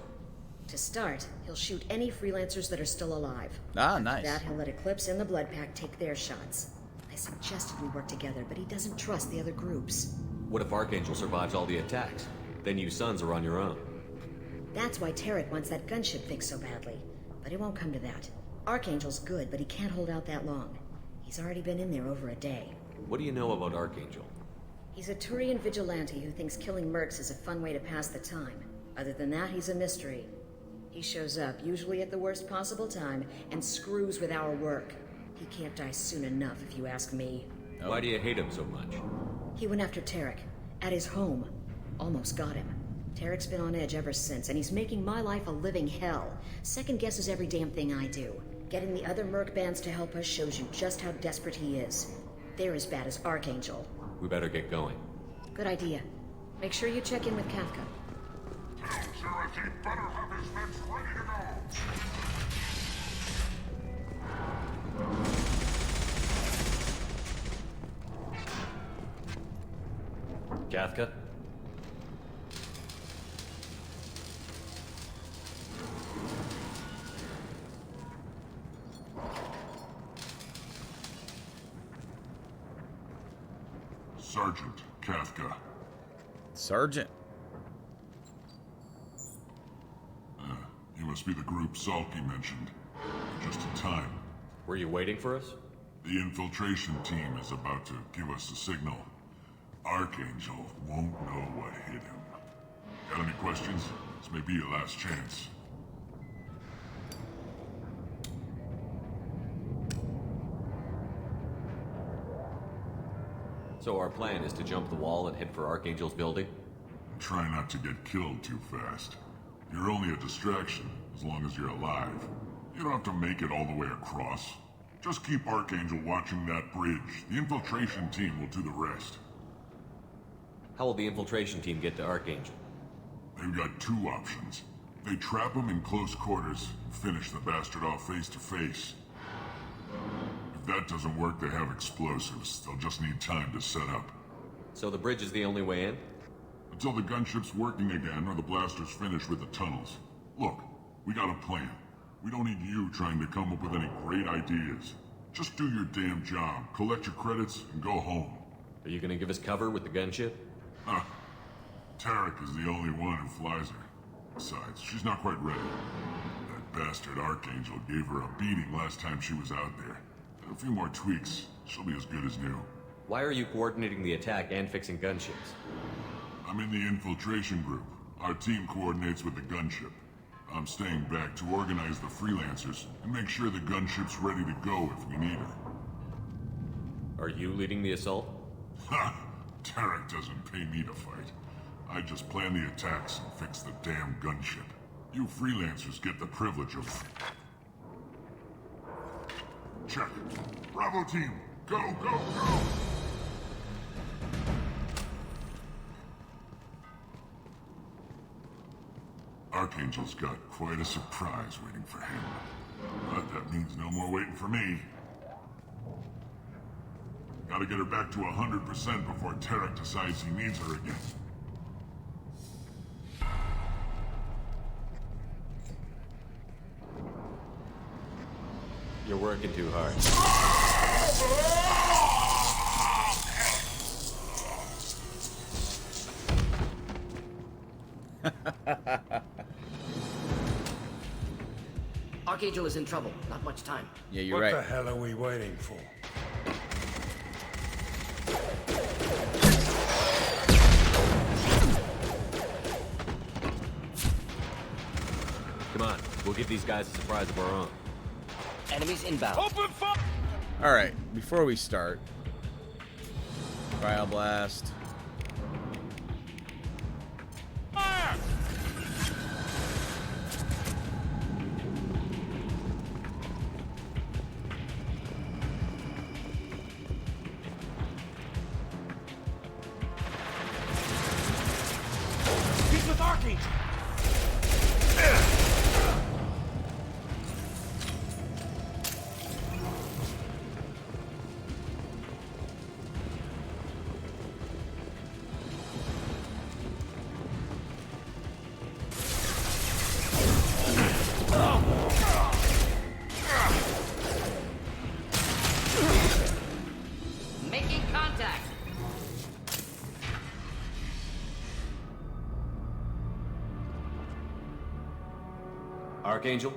To start, he'll shoot any freelancers that are still alive. Ah, nice. After that, he'll let Eclipse and the Blood Pack take their shots. I suggested we work together, but he doesn't trust the other groups. What if Archangel survives all the attacks? Then you Suns are on your own. That's why Tarek wants that gunship fixed so badly. But it won't come to that. Archangel's good, but he can't hold out that long. He's already been in there over a day. What do you know about Archangel? He's a Turian vigilante who thinks killing mercs is a fun way to pass the time. Other than that, he's a mystery. He shows up, usually at the worst possible time, and screws with our work. He can't die soon enough, if you ask me. Why do you hate him so much? He went after Tarek, at his home. Almost got him. Tarek's been on edge ever since, and he's making my life a living hell. Second guesses every damn thing I do. Getting the other merc bands to help us shows you just how desperate he is. They're as bad as Archangel. We better get going. Good idea. Make sure you check in with Kafka. Tell Tarek he better have his men ready to go. Kathka? Sergeant Kafka. Sergeant? You must be the group Salky mentioned. Just in time. Were you waiting for us? The infiltration team is about to give us a signal. Archangel won't know what hit him. Got any questions? This may be your last chance. So our plan is to jump the wall and head for Archangel's building? Try not to get killed too fast. You're only a distraction, as long as you're alive. You don't have to make it all the way across. Just keep Archangel watching that bridge. The infiltration team will do the rest. How will the infiltration team get to Archangel? They've got two options. They trap him in close quarters and finish the bastard off face to face. If that doesn't work, they have explosives. They'll just need time to set up. So the bridge is the only way in? Until the gunship's working again or the blasters finish with the tunnels. Look, we got a plan. We don't need you trying to come up with any great ideas. Just do your damn job, collect your credits, and go home. Are you gonna give us cover with the gunship? Tarek is the only one who flies her. Besides, she's not quite ready. That bastard Archangel gave her a beating last time she was out there. A few more tweaks, she'll be as good as new. Why are you coordinating the attack and fixing gunships? I'm in the infiltration group. Our team coordinates with the gunship. I'm staying back to organize the freelancers and make sure the gunship's ready to go if we need her. Are you leading the assault? Ha! Tarek doesn't pay me to fight. I just plan the attacks and fix the damn gunship. You freelancers get the privilege of... Check. Bravo team, go, go, go! Archangel's got quite a surprise waiting for him. But that means no more waiting for me. Gotta get her back to 100% before Tarek decides he needs her again. You're working too hard. Archangel is in trouble. Not much time. Yeah, you're right. What the hell are we waiting for? Come on, we'll give these guys a surprise of our own. Enemies inbound. Open fire! Alright, before we start, Cryo Blast. Fire! He's with Archangel! Making contact. Archangel?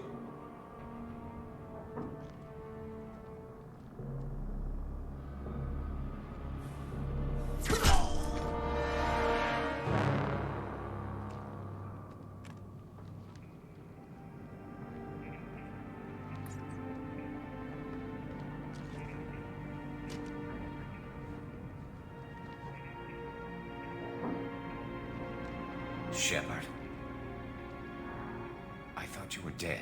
Shepard. I thought you were dead.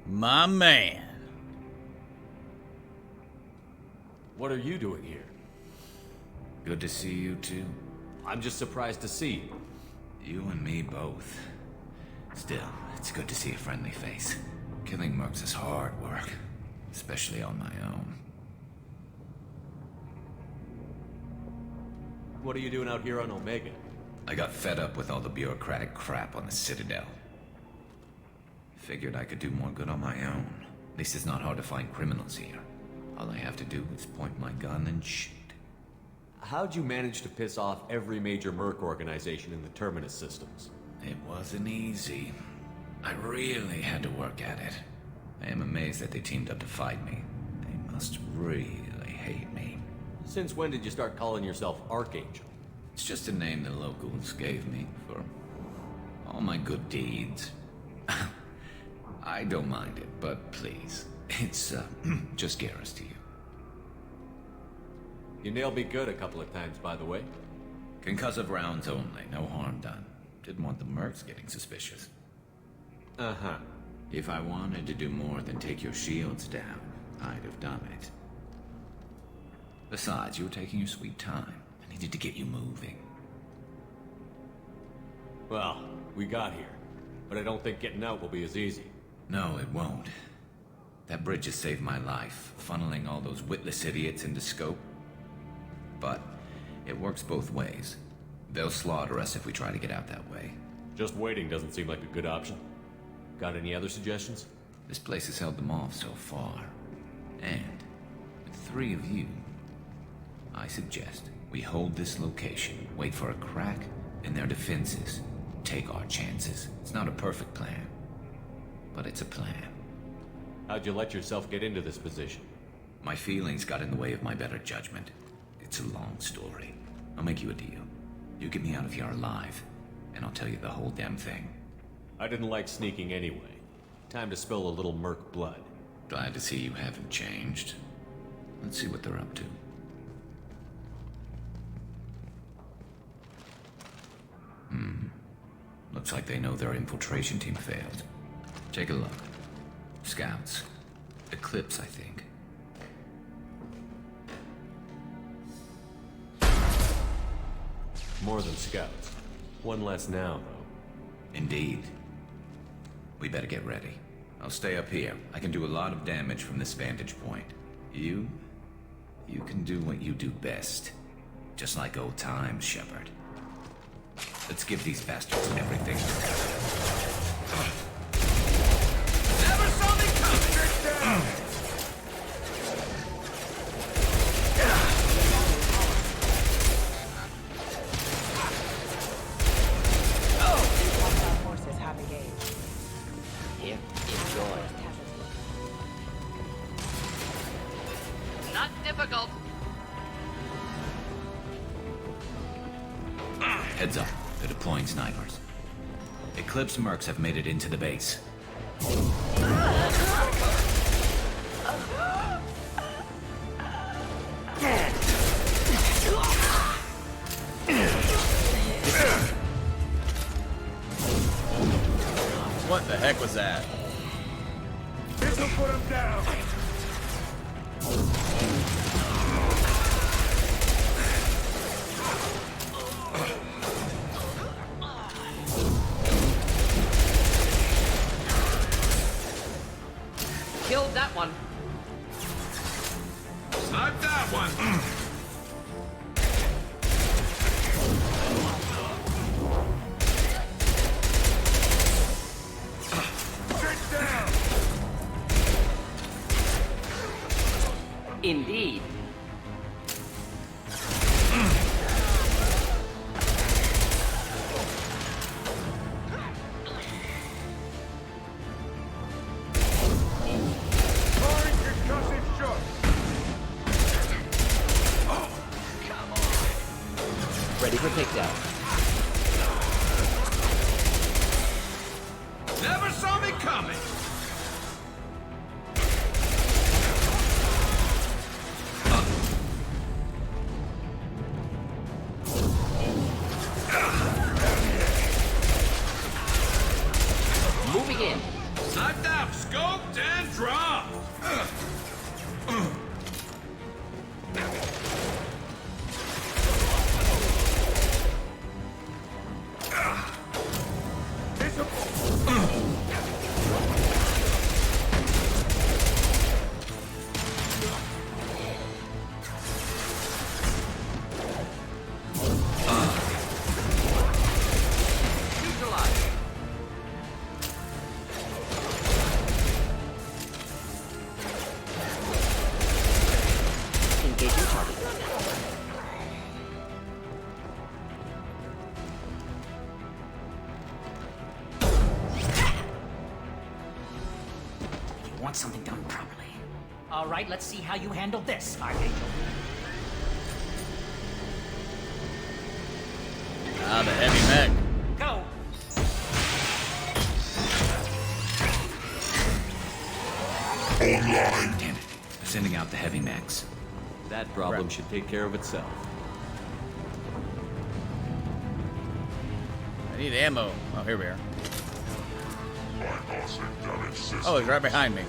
My man. What are you doing here? Good to see you too. I'm just surprised to see you. You and me both. Still, it's good to see a friendly face. Killing mercs is hard work, especially on my own. What are you doing out here on Omega? I got fed up with all the bureaucratic crap on the Citadel. Figured I could do more good on my own. At least it's not hard to find criminals here. All I have to do is point my gun and shoot. How'd you manage to piss off every major merc organization in the Terminus systems? It wasn't easy. I really had to work at it. I am amazed that they teamed up to fight me. They must really hate me. Since when did you start calling yourself Archangel? It's just a name the locals gave me for all my good deeds. I don't mind it, but please, it's just Garrus to you. You nailed me good a couple of times, by the way. Concussive rounds only, no harm done. Didn't want the mercs getting suspicious. Uh-huh. If I wanted to do more than take your shields down, I'd have done it. Besides, you were taking your sweet time. I needed to get you moving. Well, we got here, but I don't think getting out will be as easy. No, it won't. That bridge has saved my life, funneling all those witless idiots into scope. But it works both ways. They'll slaughter us if we try to get out that way. Just waiting doesn't seem like a good option. Got any other suggestions? This place has held them off so far. And with 3 of you, I suggest we hold this location, wait for a crack in their defenses, take our chances. It's not a perfect plan, but it's a plan. How'd you let yourself get into this position? My feelings got in the way of my better judgment. It's a long story. I'll make you a deal. You get me out of here alive, and I'll tell you the whole damn thing. I didn't like sneaking anyway. Time to spill a little merc blood. Glad to see you haven't changed. Let's see what they're up to. Looks like they know their infiltration team failed. Take a look. Scouts. Eclipse, I think. More than scouts. One less now, though. Indeed. We better get ready. I'll stay up here. I can do a lot of damage from this vantage point. You can do what you do best. Just like old times, Shepard. Let's give these bastards everything. Never saw me coming! Our forces have engaged. Here, enjoy. Not difficult. Heads up. They're deploying snipers. Eclipse mercs have made it into the base. What the heck was that? This'll put him down. Killed that one. Snipe that one! Sit down. Indeed. Firing concussive shot. Ready for takedown. Never saw me coming! Moving in. Sniped out, scoped, and dropped! Neutralized. Engaging target. You want something done properly. All right, let's see how you handle this, Archangel. Ah, the heavy mech. Go! Online. Damn it. They're sending out the heavy mechs. That problem should take care of itself. I need ammo. Oh, here we are. Oh, he's right behind me.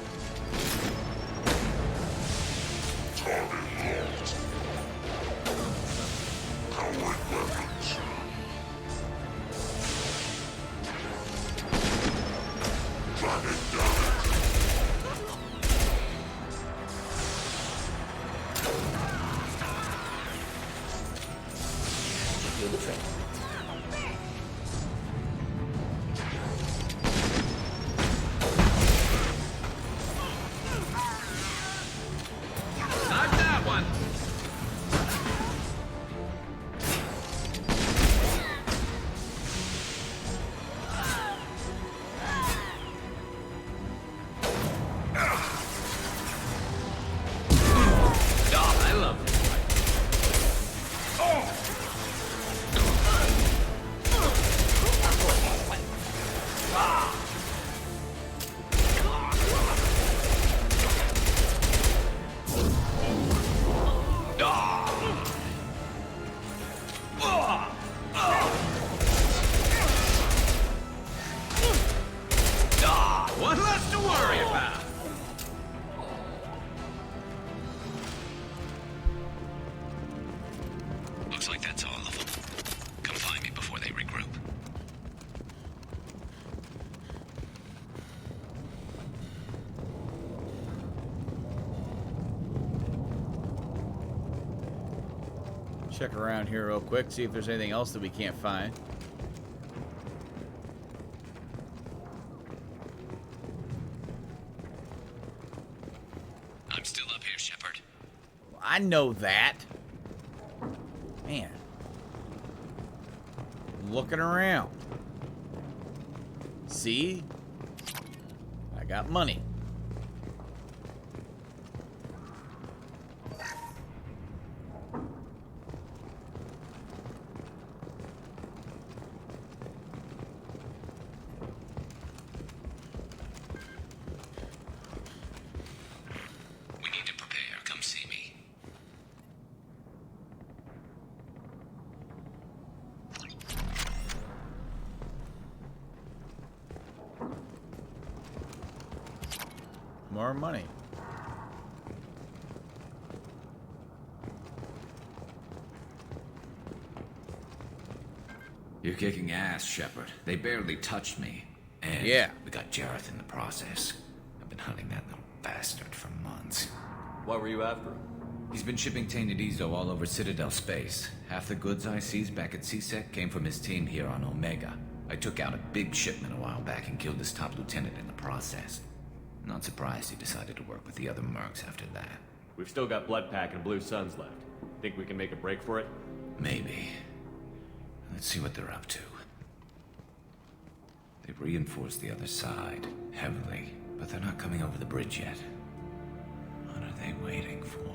Do the trick. Snipe that one! Check around here real quick, see if there's anything else that we can't find. I'm still up here, Shepard. I know that. Man. Looking around. See? I got money. We need to prepare. Come see me. More money. You're kicking ass, Shepard. They barely touched me. And yeah, we got Jareth in the process. I've been hunting that little bastard for months. Why were you after him? He's been shipping tainted Ezo all over Citadel space. Half the goods I seized back at CSEC came from his team here on Omega. I took out a big shipment a while back and killed his top lieutenant in the process. Not surprised he decided to work with the other mercs after that. We've still got Bloodpack and Blue Suns left. Think we can make a break for it? Maybe. Let's see what they're up to. They've reinforced the other side, heavily, but they're not coming over the bridge yet. What are they waiting for?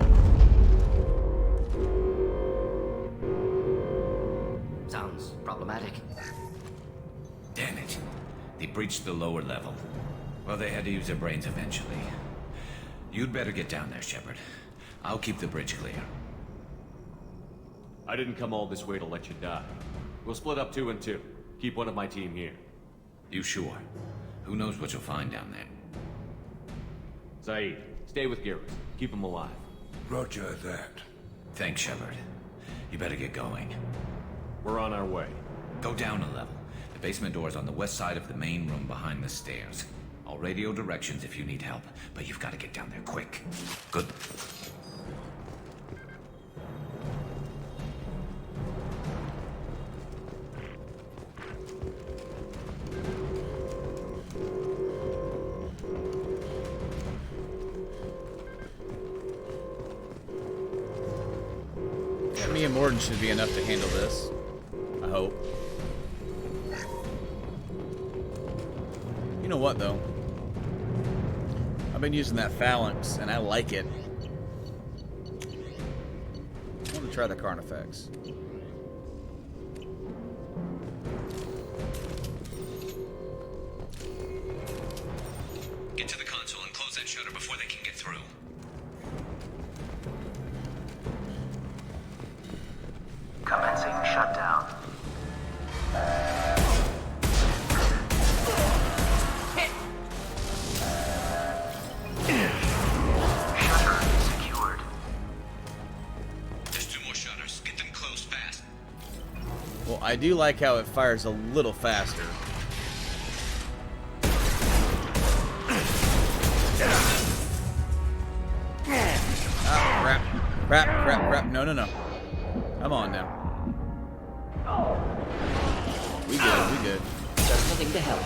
Sounds problematic. Damn it. They breached the lower level. Well, they had to use their brains eventually. You'd better get down there, Shepard. I'll keep the bridge clear. I didn't come all this way to let you die. We'll split up 2 and 2. Keep one of my team here. You sure? Who knows what you'll find down there? Zaid, stay with Garrus. Keep him alive. Roger that. Thanks, Shepard. You better get going. We're on our way. Go down a level. The basement door's on the west side of the main room behind the stairs. I'll radio directions if you need help, but you've got to get down there quick. Good. Me and Mordin should be enough to handle this. I hope. You know what, though? I've been using that phalanx, and I like it. I want to try the Carnifex. Get to the console and close that shutter before they can get through. Commencing shutdown. Shutter secured. There's 2 more shutters. Get them closed fast. Well, I do like how it fires a little faster. Ah, crap. Crap, crap, crap. No, no, no. Come on now. We good, we good. There's nothing to help.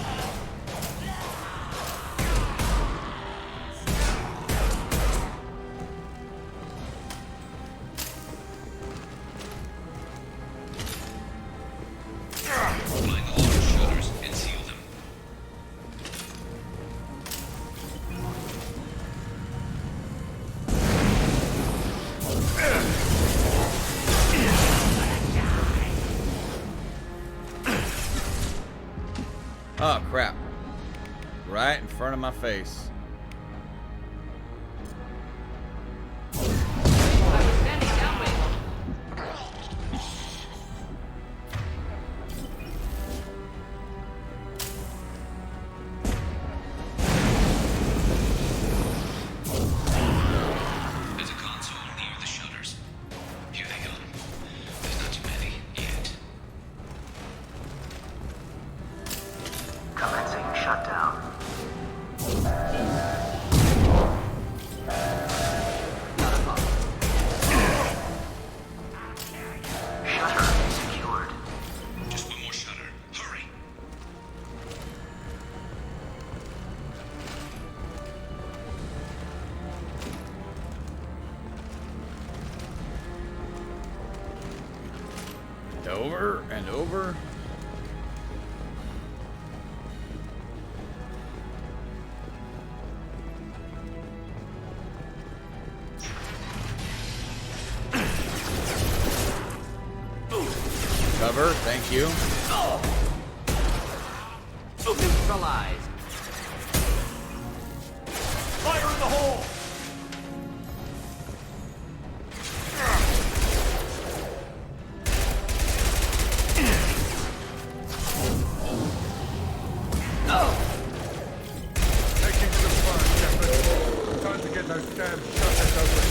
Find all the shutters and seal them. Oh, crap. Right in front of my face. There's a console near the shutters. Here they come. There's not too many yet. Commencing shutdown. over and over. Cover, thank you. Neutralized. Fire in the hole! Taking some fire, Shepard. Time to get those damn shutters open.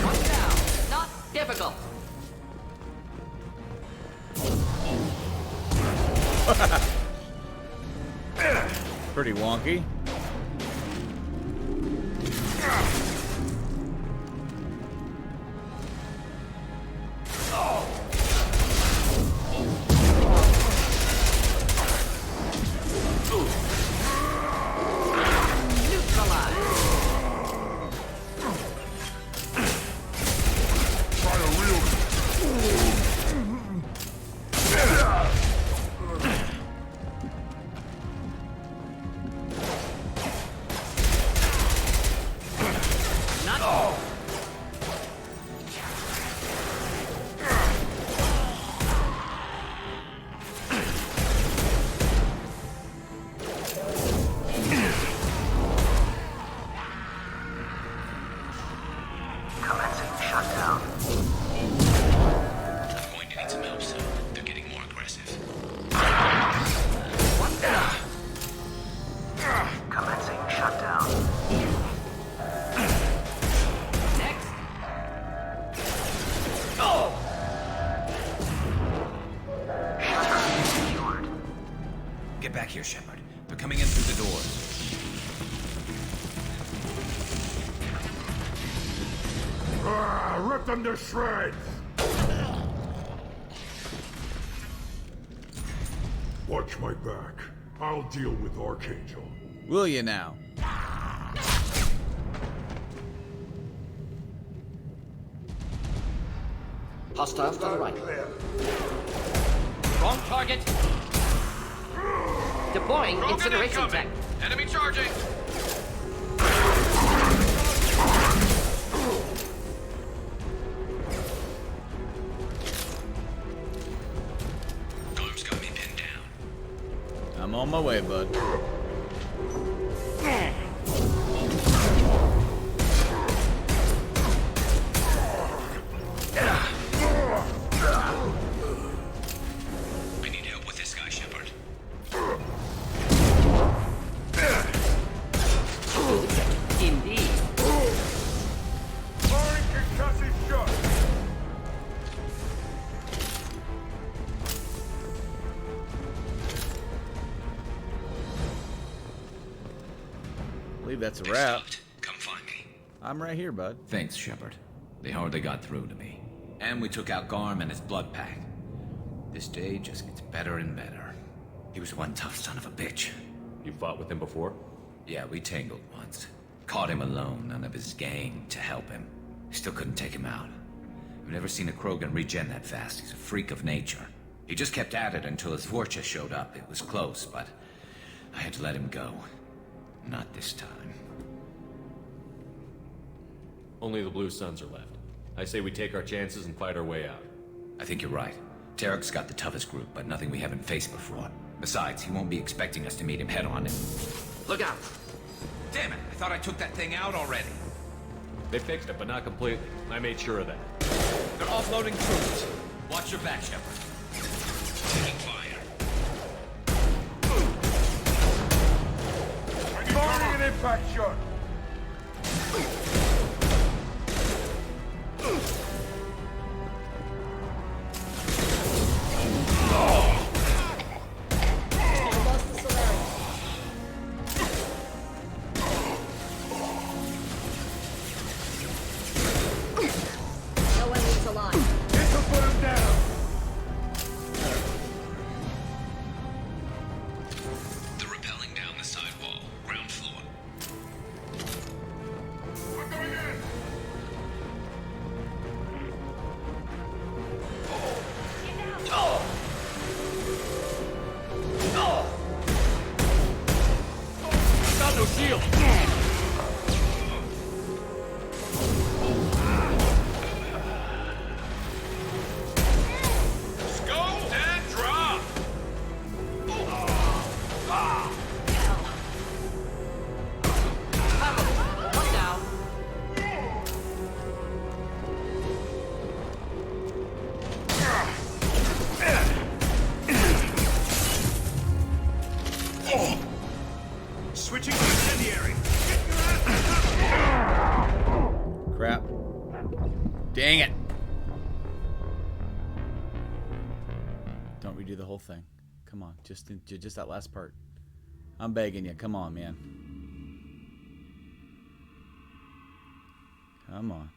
One down. Not difficult. Pretty wonky. Get back here, Shepard. They're coming in through the doors. Rip them to shreds! Watch my back. I'll deal with Archangel. Will you now? Hostiles to the right. Wrong target. Deploying Krogan incineration incoming. tech. Enemy charging. Arm's got me pinned down. I'm on my way, bud. I need help with this guy, Shepard. Indeed. Firing concussive shot! I believe that's a wrap. Come find me. I'm right here, bud. Thanks, Shepard. They hardly got through to me. And we took out Garm and his blood pack. This day just gets better and better. He was one tough son of a bitch. You fought with him before? Yeah, we tangled once. Caught him alone, none of his gang to help him. Still couldn't take him out. I've never seen a Krogan regen that fast. He's a freak of nature. He just kept at it until his Vorcha showed up. It was close, but I had to let him go. Not this time. Only the Blue Suns are left. I say we take our chances and fight our way out. I think you're right. Tarek's got the toughest group, but nothing we haven't faced before. Besides, he won't be expecting us to meet him head-on and... Look out! Damn it! I thought I took that thing out already. They fixed it, but not completely. I made sure of that. They're offloading troops. Watch your back, Shepard. Taking fire. Firing an impact shot! No enemies alive. This'll put him down! They're rappelling down the sidewall, ground floor. Crap. Dang it. Don't redo the whole thing. Come on, just that last part. I'm begging you. Come on, man. Come on.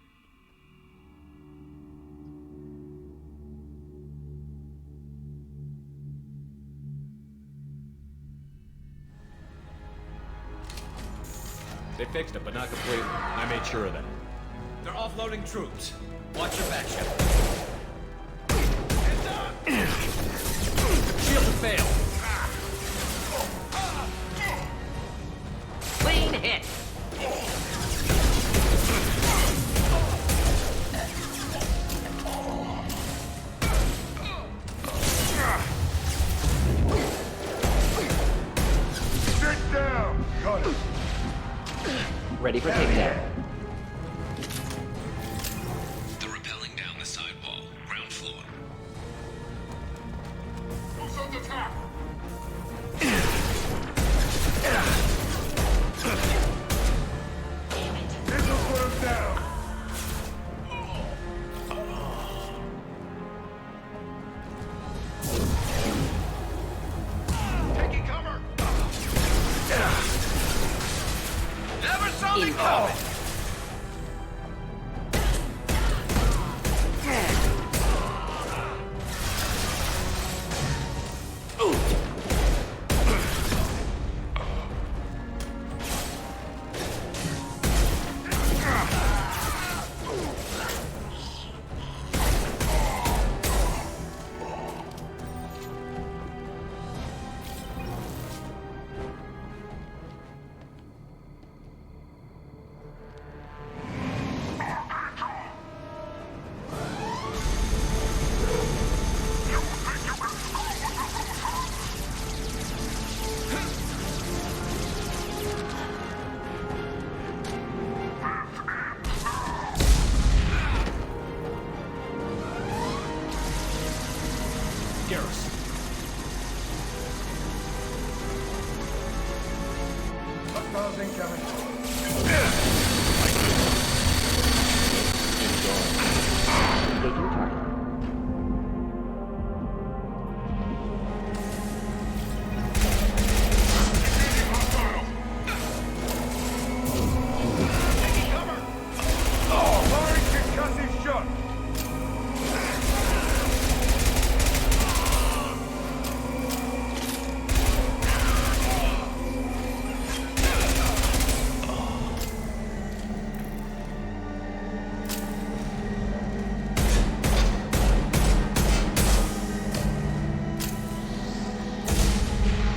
They fixed it, but not completely. I made sure of that. They're offloading troops. Watch your back, Shep. Shield to fail. Clean hit. Sit down! Got it! Ready for takedown. They're rappelling down the side wall, ground floor. Who's on the top? This'll put him down! Taking cover! Never saw me coming! Garrus. Hostiles incoming. Oh, firing concussive shot!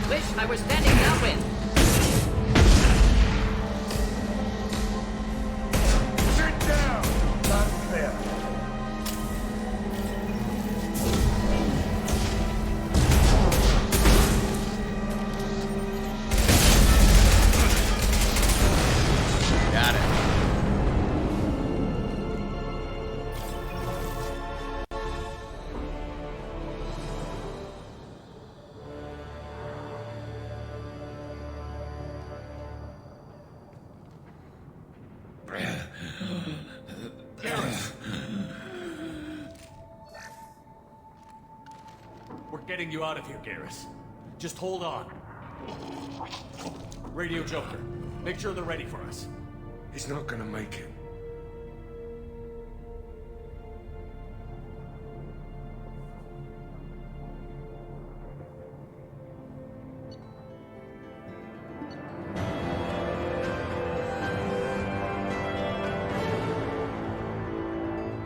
Wish I were standing downwind. Sit down! Not clear. Got it. We're getting you out of here, Garrus. Just hold on. Radio Joker, make sure they're ready for us. He's not gonna make it.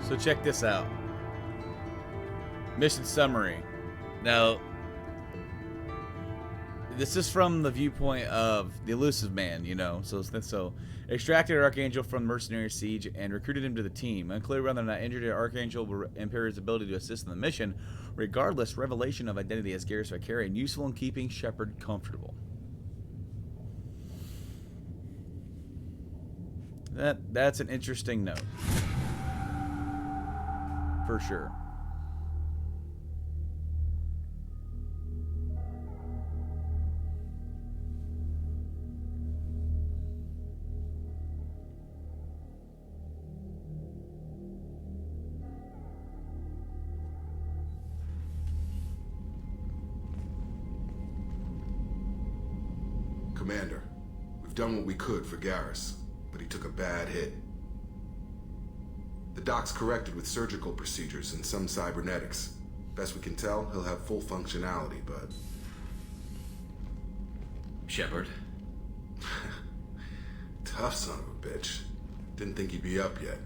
So check this out. Mission summary. Now, this is from the viewpoint of the elusive man, you know. So extracted Archangel from mercenary siege and recruited him to the team. Unclear whether or not injured Archangel will impair his ability to assist in the mission. Regardless, revelation of identity as Garrus Vicarian useful in keeping Shepard comfortable. That's an interesting note. For sure. Commander, we've done what we could for Garrus, but he took a bad hit. The doc's corrected with surgical procedures and some cybernetics. Best we can tell, he'll have full functionality, but... Shepard? Tough son of a bitch. Didn't think he'd be up yet.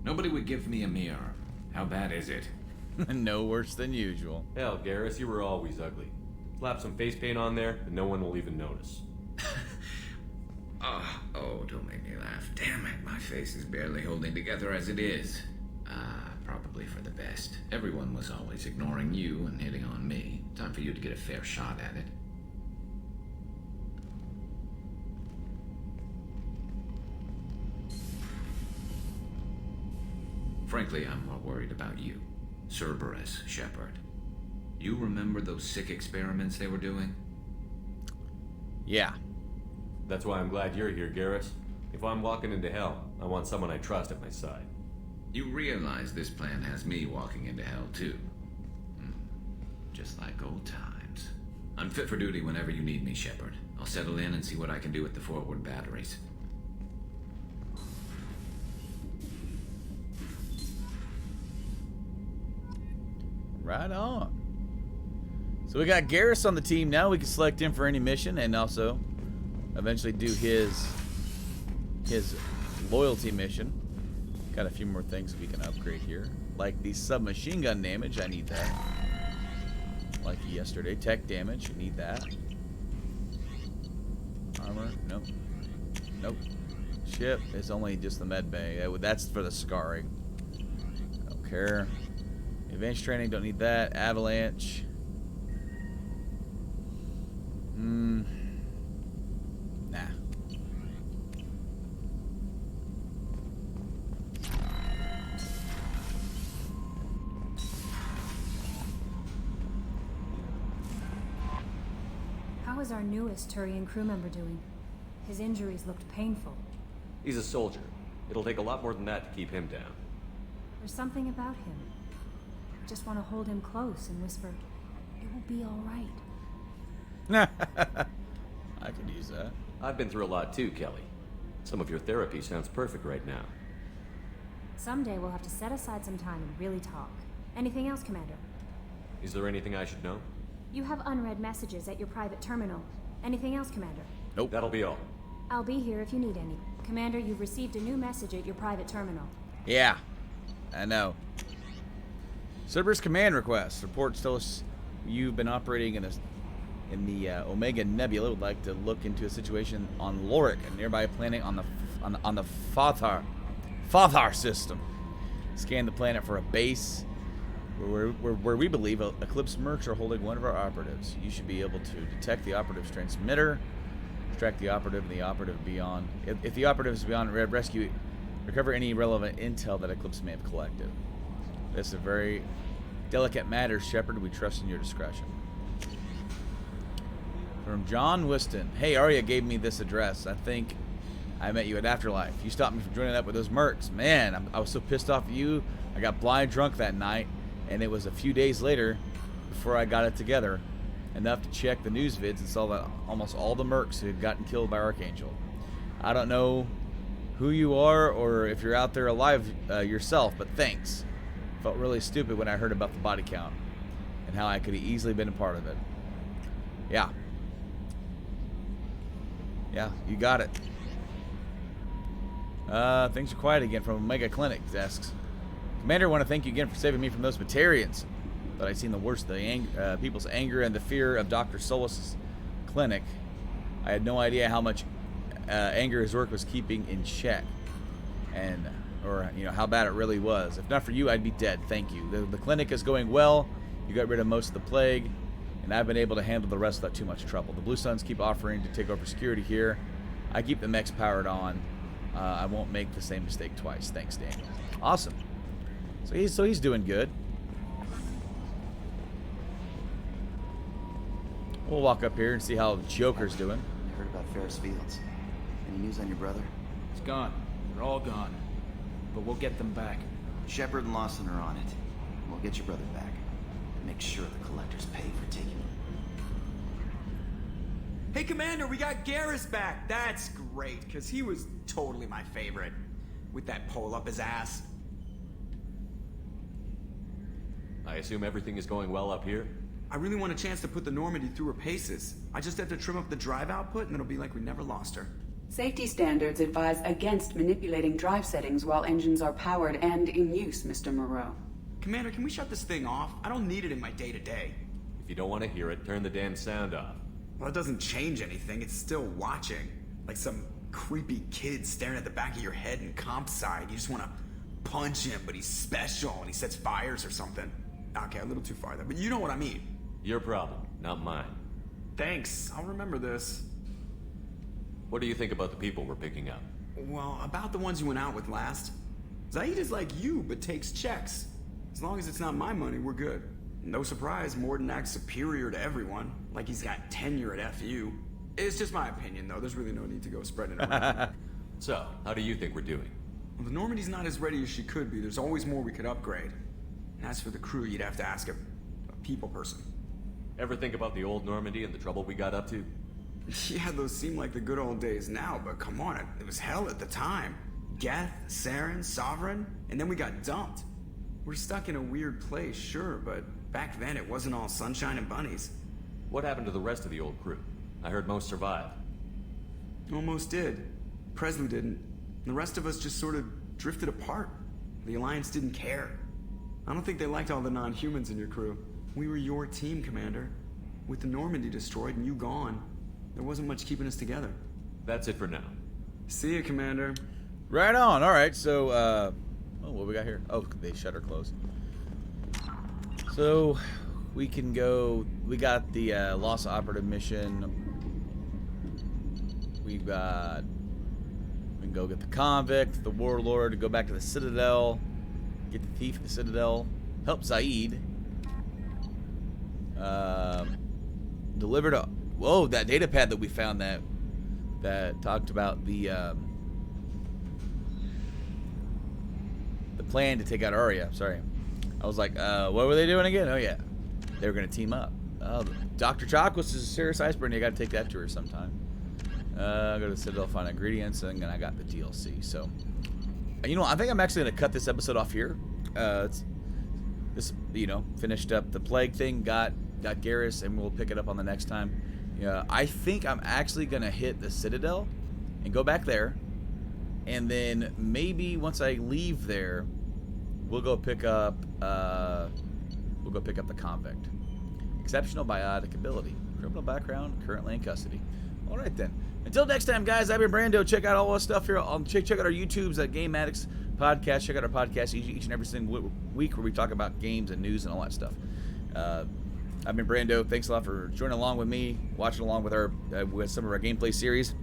Nobody would give me a mirror. How bad is it? No worse than usual. Hell, Garrus, you were always ugly. Slap some face paint on there, and no one will even notice. Oh, don't make me laugh. Damn it, my face is barely holding together as it is. Probably for the best. Everyone was always ignoring you and hitting on me. Time for you to get a fair shot at it. Frankly, I'm more worried about you. Cerberus, Shepard. You remember those sick experiments they were doing? Yeah. That's why I'm glad you're here, Garrus. If I'm walking into hell, I want someone I trust at my side. You realize this plan has me walking into hell, too. Just like old times. I'm fit for duty whenever you need me, Shepard. I'll settle in and see what I can do with the forward batteries. Right on. So we got Garrus on the team now. We can select him for any mission and also eventually do his loyalty mission. Got a few more things we can upgrade here. Like the submachine gun damage, I need that. Like yesterday. Tech damage, need that. Armor, nope. Nope. Ship is only just the med bay. That's for the scarring. Don't care. Advanced training, don't need that. Avalanche. Nah. How is our newest Turian crew member doing? His injuries looked painful. He's a soldier. It'll take a lot more than that to keep him down. There's something about him. I just want to hold him close and whisper, "It will be all right." I could use that. I've been through a lot too, Kelly. Some of your therapy sounds perfect right now. Someday we'll have to set aside some time and really talk. Anything else, Commander? Is there anything I should know? You have unread messages at your private terminal. Anything else, Commander? Nope. That'll be all. I'll be here if you need any. Commander, you've received a new message at your private terminal. Yeah, I know. Cerberus command request. Reports tell us you've been operating in the Omega Nebula. Would like to look into a situation on Lorik, a nearby planet on the Fathar system. Scan the planet for a base where we believe Eclipse mercs are holding one of our operatives. You should be able to detect the operative's transmitter, track the operative and the operative beyond. If the operative is beyond red rescue, recover any relevant intel that Eclipse may have collected. This is a very delicate matter, Shepard. We trust in your discretion. From John Whiston. Hey, Arya gave me this address. I think I met you at Afterlife. You stopped me from joining up with those mercs. Man, I was so pissed off at you. I got blind drunk that night, and it was a few days later before I got it together enough to check the news vids and saw that almost all the mercs had gotten killed by Archangel. I don't know who you are or if you're out there alive yourself, but thanks. Felt really stupid when I heard about the body count and how I could have easily been a part of it. Yeah. Yeah, you got it. Things are quiet again from Omega Clinic, asks. Commander, I want to thank you again for saving me from those Batarians. But I've seen the worst of the people's anger and the fear of Dr. Solis' clinic. I had no idea how much anger his work was keeping in check, or how bad it really was. If not for you, I'd be dead. Thank you. The clinic is going well. You got rid of most of the plague, and I've been able to handle the rest without too much trouble. The Blue Suns keep offering to take over security here. I keep the mechs powered on. I won't make the same mistake twice. Thanks, Daniel. Awesome. So he's doing good. We'll walk up here and see how Joker's doing. I heard about Ferris Fields. Any news on your brother? He's gone. They're all gone. But we'll get them back. Shepard and Lawson are on it. We'll get your brother back. And make sure the collectors pay for taking him. Hey, Commander, we got Garrus back. That's great, because he was totally my favorite. With that pole up his ass. I assume everything is going well up here? I really want a chance to put the Normandy through her paces. I just have to trim up the drive output, and it'll be like we never lost her. Safety standards advise against manipulating drive settings while engines are powered and in use, Mr. Moreau. Commander, can we shut this thing off? I don't need it in my day-to-day. If you don't want to hear it, turn the damn sound off. Well, it doesn't change anything. It's still watching. Like some creepy kid staring at the back of your head in comp side. You just want to punch him, but he's special and he sets fires or something. Okay, a little too far there, but you know what I mean. Your problem, not mine. Thanks, I'll remember this. What do you think about the people we're picking up? Well, about the ones you went out with last. Zaid is like you, but takes checks. As long as it's not my money, we're good. No surprise, Mordin acts superior to everyone, like he's got tenure at FU. It's just my opinion, though. There's really no need to go spreading it around. So, how do you think we're doing? Well, the Normandy's not as ready as she could be. There's always more we could upgrade. And as for the crew, you'd have to ask a people person. Ever think about the old Normandy and the trouble we got up to? Yeah, those seem like the good old days now, but come on, it was hell at the time. Geth, Saren, Sovereign, and then we got dumped. We're stuck in a weird place, sure, but back then it wasn't all sunshine and bunnies. What happened to the rest of the old crew? I heard most survived. Almost did. Presley didn't. The rest of us just sort of drifted apart. The Alliance didn't care. I don't think they liked all the non-humans in your crew. We were your team, Commander. With the Normandy destroyed and you gone, there wasn't much keeping us together. That's it for now. See ya, Commander. Right on. All right, so, oh, what we got here? Oh, they shut or close. So, we can go, we got the Lost Operative mission. We can go get the convict, the warlord, go back to the Citadel, get the thief at the Citadel, help Zaid. Deliver to, whoa, that data pad that we found that talked about the plan to take out Arya. Sorry. I was like, what were they doing again? Oh yeah, they were gonna team up. Dr. Chocolate's is a serious iceberg. You gotta take that to her sometime. Go to the Citadel, find ingredients, and then I got the DLC. So, you know, I think I'm actually gonna cut this episode off here. This, you know, finished up the plague thing, got Garrus, and we'll pick it up on the next time. Yeah, I think I'm actually gonna hit the Citadel and go back there, and then maybe once I leave there, we'll go pick up the convict. Exceptional biotic ability, criminal background, currently in custody. All right then. Until next time, guys. I've been Brando. Check out all our stuff here. Check out our YouTubes at Game Addicts podcast. Check out our podcast each and every single week where we talk about games and news and all that stuff. I've been Brando. Thanks a lot for joining along with me, watching along with our with some of our gameplay series.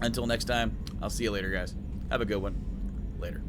Until next time, I'll see you later, guys. Have a good one. Later.